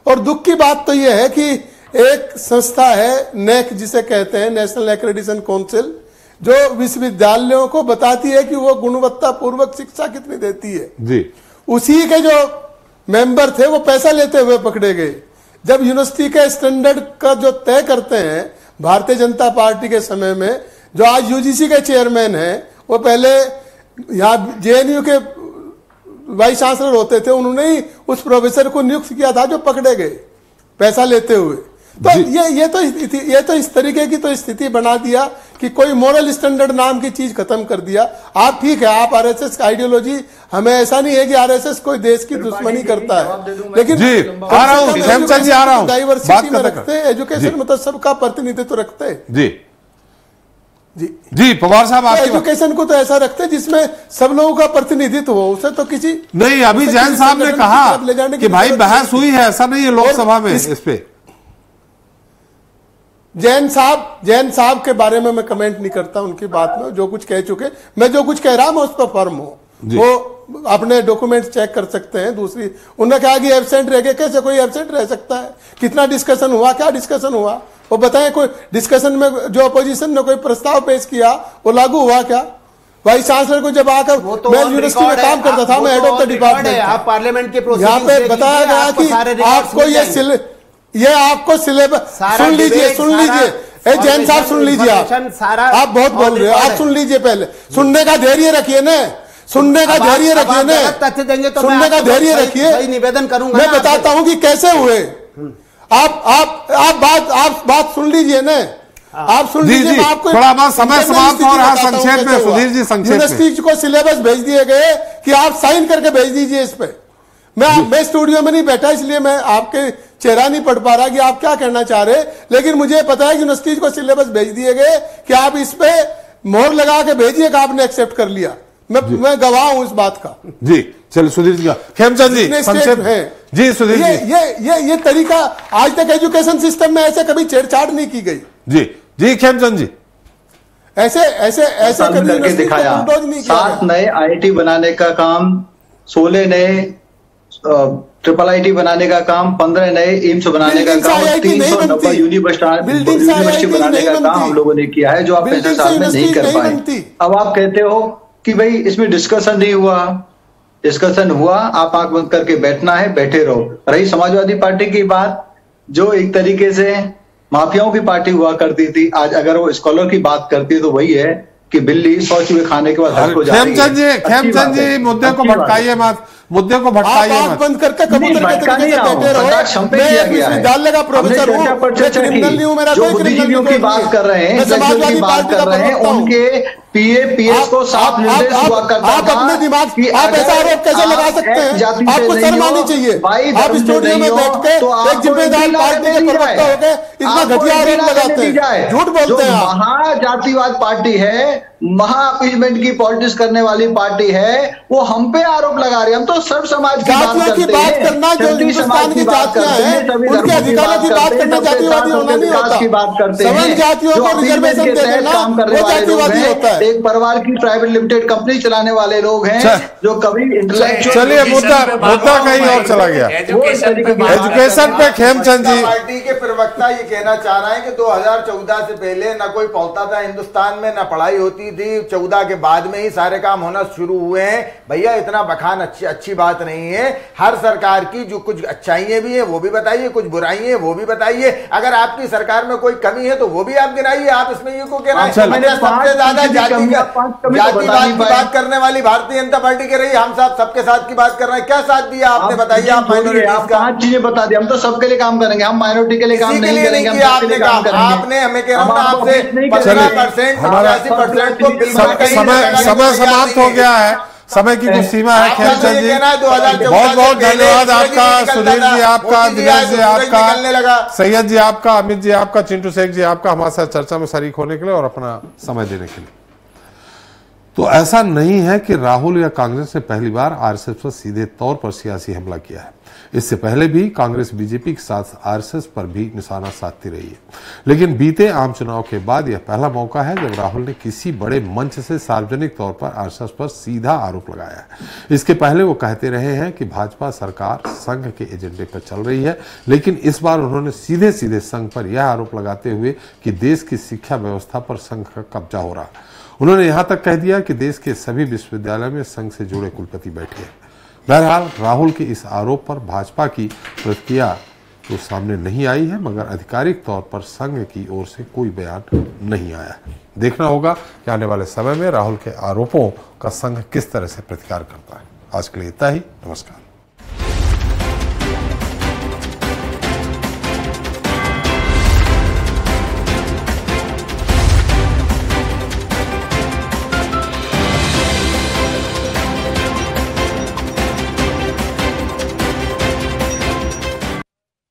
और दुख की बात तो यह है कि एक संस्था है नेक, जिसे कहते हैं नेशनल एक्रेडिटेशन काउंसिल, जो विश्वविद्यालयों को बताती है कि वो गुणवत्ता पूर्वक शिक्षा कितनी देती है जी। उसी के जो मेंबर थे वो पैसा लेते हुए पकड़े गए। जब यूनिवर्सिटी के स्टैंडर्ड का जो तय करते हैं भारतीय जनता पार्टी के समय में, जो आज यूजीसी के चेयरमैन हैं, वो पहले यहाँ जेएनयू के वाइस चांसलर होते थे, उन्होंने ही उस प्रोफेसर को नियुक्त किया था जो पकड़े गए पैसा लेते हुए। तो ये तो इस तरीके की तो स्थिति बना दिया कि कोई मोरल स्टैंडर्ड नाम की चीज खत्म कर दिया। आप ठीक है, आप आरएसएस का आइडियोलॉजी, हमें ऐसा नहीं है कि आरएसएस कोई देश की दुश्मनी करता है, लेकिन डाइवर्सिटी में रखते हैं, एजुकेशन में तो सबका प्रतिनिधित्व रखते हैं जी। पवार साहब, आप एजुकेशन को तो ऐसा रखते हैं जिसमें सब लोगों का प्रतिनिधित्व हो, उसे तो किसी नहीं। अभी जैन साहब ने कहा कि भाई बहस हुई है, ऐसा नहीं है लोकसभा में इस पे। जैन साहब के बारे में मैं कमेंट नहीं करता, उनकी बात में जो कुछ कह चुके। मैं जो कुछ कह रहा हूं मैं उस पर फर्म हूं। वो अपने डॉक्यूमेंट चेक कर सकते हैं। दूसरी, उन्होंने कहा कि एब्सेंट रह गए, कैसे कोई एब्सेंट रह सकता है? कितना डिस्कशन हुआ, क्या डिस्कशन हुआ, वो बताएं। कोई डिस्कशन में जो अपोजिशन ने कोई प्रस्ताव पेश किया वो लागू हुआ क्या? वाइस चांसलर को जब आकर, मैं यूनिवर्सिटी में काम करता था, मैं हेड ऑफ द डिपार्टमेंट, आप पार्लियामेंट के यहाँ पे बताया गया कि आपको ये आपको सिलेबस, सुन लीजिए जैन साहब, सुन लीजिए। आप बहुत बोल रहे हो, आप सुन लीजिए, पहले सुनने का धैर्य रखिए ना, सुनने का धैर्य रखिए ना, तथ्य देंगे तो सुनने का धैर्य रखिए। निवेदन करूंगा, मैं बताता हूं कि कैसे हुए। आप बात सुन लीजिए ना, आप सुन लीजिए। आपको थोड़ा बहुत समय समाप्त हो रहा, संक्षेप में सुधीर जी, संक्षेप में। यूनिवर्सिटी को सिलेबस भेज दिए गए कि आप साइन करके भेज दीजिए इस पे। मैं स्टूडियो में नहीं बैठा, इसलिए मैं आपके चेहरा नहीं पढ़ पा रहा कि आप क्या कहना चाह रहे, लेकिन मुझे पता है कि यूनिवर्सिटी को सिलेबस भेज दिए गए कि आप इस पे मोहर लगा के भेजिए कि आपने एक्सेप्ट कर लिया। मैं गवाह हूं इस बात का जी। चलिए सुधीर जी का, खेमचंद जी संक्षेप है जी। सुधीर जी, ये तरीका आज तक एजुकेशन सिस्टम में ऐसे कभी छेड़छाड़ नहीं की गई जी। खेमचंद जी, ऐसे कभी करके दिखाया। 7 नए IIT बनाने का काम, 16 नए ट्रिपल IIT बनाने का काम, 15 नए एम्स बनाने का काम, 390 यूनिवर्सिटी बनाने का काम हम लोगों ने किया है, जो आप 65 साल में नहीं कर पाए। अब आप कहते हो कि भाई इसमें डिस्कशन नहीं हुआ। डिस्कशन हुआ, आप आंख बंद करके बैठना है, बैठे रहो। रही समाजवादी पार्टी की बात, जो एक तरीके से माफियाओं की पार्टी हुआ करती थी, आज अगर वो स्कॉलर की बात करती है तो वही है कि बिल्ली 100 चूहे खाने के बाद हर को जा रही है। खेमचंद जी, मुद्दे को भटकाइए मत, मुद्दे को भटकाइए मत। बंद करके कबूतर के तरीके से बैठे रहो। मैं विश्वविद्यालय का प्रोफेसर हूं, मैं क्रिमिनल नहीं हूं, मेरा कोई क्रिमिनल की बात कर रहे हैं, समाजवादी बात कर रहे हैं, उनके PAPS को साफ निर्देश हुआ करता था। आप अपने दिमाग, आप ऐसा आरोप कैसे लगा सकते हैं? आपको शर्म आनी चाहिए। आप स्टूडियो में बैठ के एक जिम्मेदार पार्टी के प्रवक्ता होकर इतना घटिया आरोप लगाते हैं, झूठ बोलते हैं। महाजातिवाद पार्टी है, महाअपीजमेंट की पॉलिटिक्स करने वाली पार्टी है, वो हम पे आरोप लगा रहे हैं। हम तो सर्व समाज की बात करना, जो हिंदुस्तान की जातियां हैं उनके अधिकारों की बात करना जातिवादी होना नहीं होता। की बात करते हैं, सवर्ण जातियों को रिजर्वेशन दे देना वो जातिवादी होता है। एक परिवार की प्राइवेट लिमिटेड कंपनी चलाने वाले लोग हैं जो कभी इंटेलेक्चुअल। चलिए मुद्दा कहीं और चला गया। एजुकेशन पे खेमचंद जी, पार्टी के प्रवक्ता ये कहना चाह रहे हैं कि 2014 से पहले न कोई पहुंचता था हिंदुस्तान में, न पढ़ाई होती थी, 14 के बाद में ही सारे काम होना शुरू हुए हैं। भैया इतना बखान अच्छी बात नहीं है। हर सरकार की जो कुछ अच्छाइयां भी है वो भी बताइए, कुछ बुराइयां हैं वो भी बताइए। अगर आपकी सरकार में कोई कमी है तो वो भी आप गिनाइए। आप इसमें ये को गिनाइए। सबसे ज्यादा जातिवाद की बात करने वाली भारतीय जनता पार्टी के रही, हम सब सबके साथ की बात कर रहे हैं। क्या साथ दिया आपने, बताइए आप माइनॉरिटीज का। 5 चीजें बता दी, हम तो सबके लिए काम करेंगे, हम माइनॉरिटी के लिए काम नहीं करेंगे। आपने हमें कह रहा हूं आपसे 15% 85% को बिल्कुल समय समाप्त हो गया है, समय की कुछ सीमा है। खेमचंद जी बहुत बहुत धन्यवाद आपका, सुधीर जी आपका, दिनेश जी आपका, सैयद जी आपका, अमित जी आपका, चिंटू शेख जी आपका हमारे साथ चर्चा में शरीक होने के लिए और अपना समय देने के लिए। तो ऐसा नहीं है कि राहुल या कांग्रेस ने पहली बार आरएसएस पर सीधे तौर पर सियासी हमला किया है। इससे पहले भी कांग्रेस बीजेपी के साथ आरएसएस पर भी निशाना साधती रही है, लेकिन बीते आम चुनाव के बाद यह पहला मौका है जब राहुल ने किसी बड़े मंच से सार्वजनिक तौर पर आरएसएस पर सीधा आरोप लगाया है। इसके पहले वो कहते रहे हैं कि भाजपा सरकार संघ के एजेंडे पर चल रही है, लेकिन इस बार उन्होंने सीधे सीधे संघ पर यह आरोप लगाते हुए कि देश की शिक्षा व्यवस्था पर संघ का कब्जा हो रहा है। उन्होंने यहां तक कह दिया कि देश के सभी विश्वविद्यालयों में संघ से जुड़े कुलपति बैठे हैं। बहरहाल राहुल के इस आरोप पर भाजपा की प्रतिक्रिया तो सामने नहीं आई है, मगर आधिकारिक तौर पर संघ की ओर से कोई बयान नहीं आया है। देखना होगा कि आने वाले समय में राहुल के आरोपों का संघ किस तरह से प्रतिकार करता है। आज के लिए इतना ही, नमस्कार।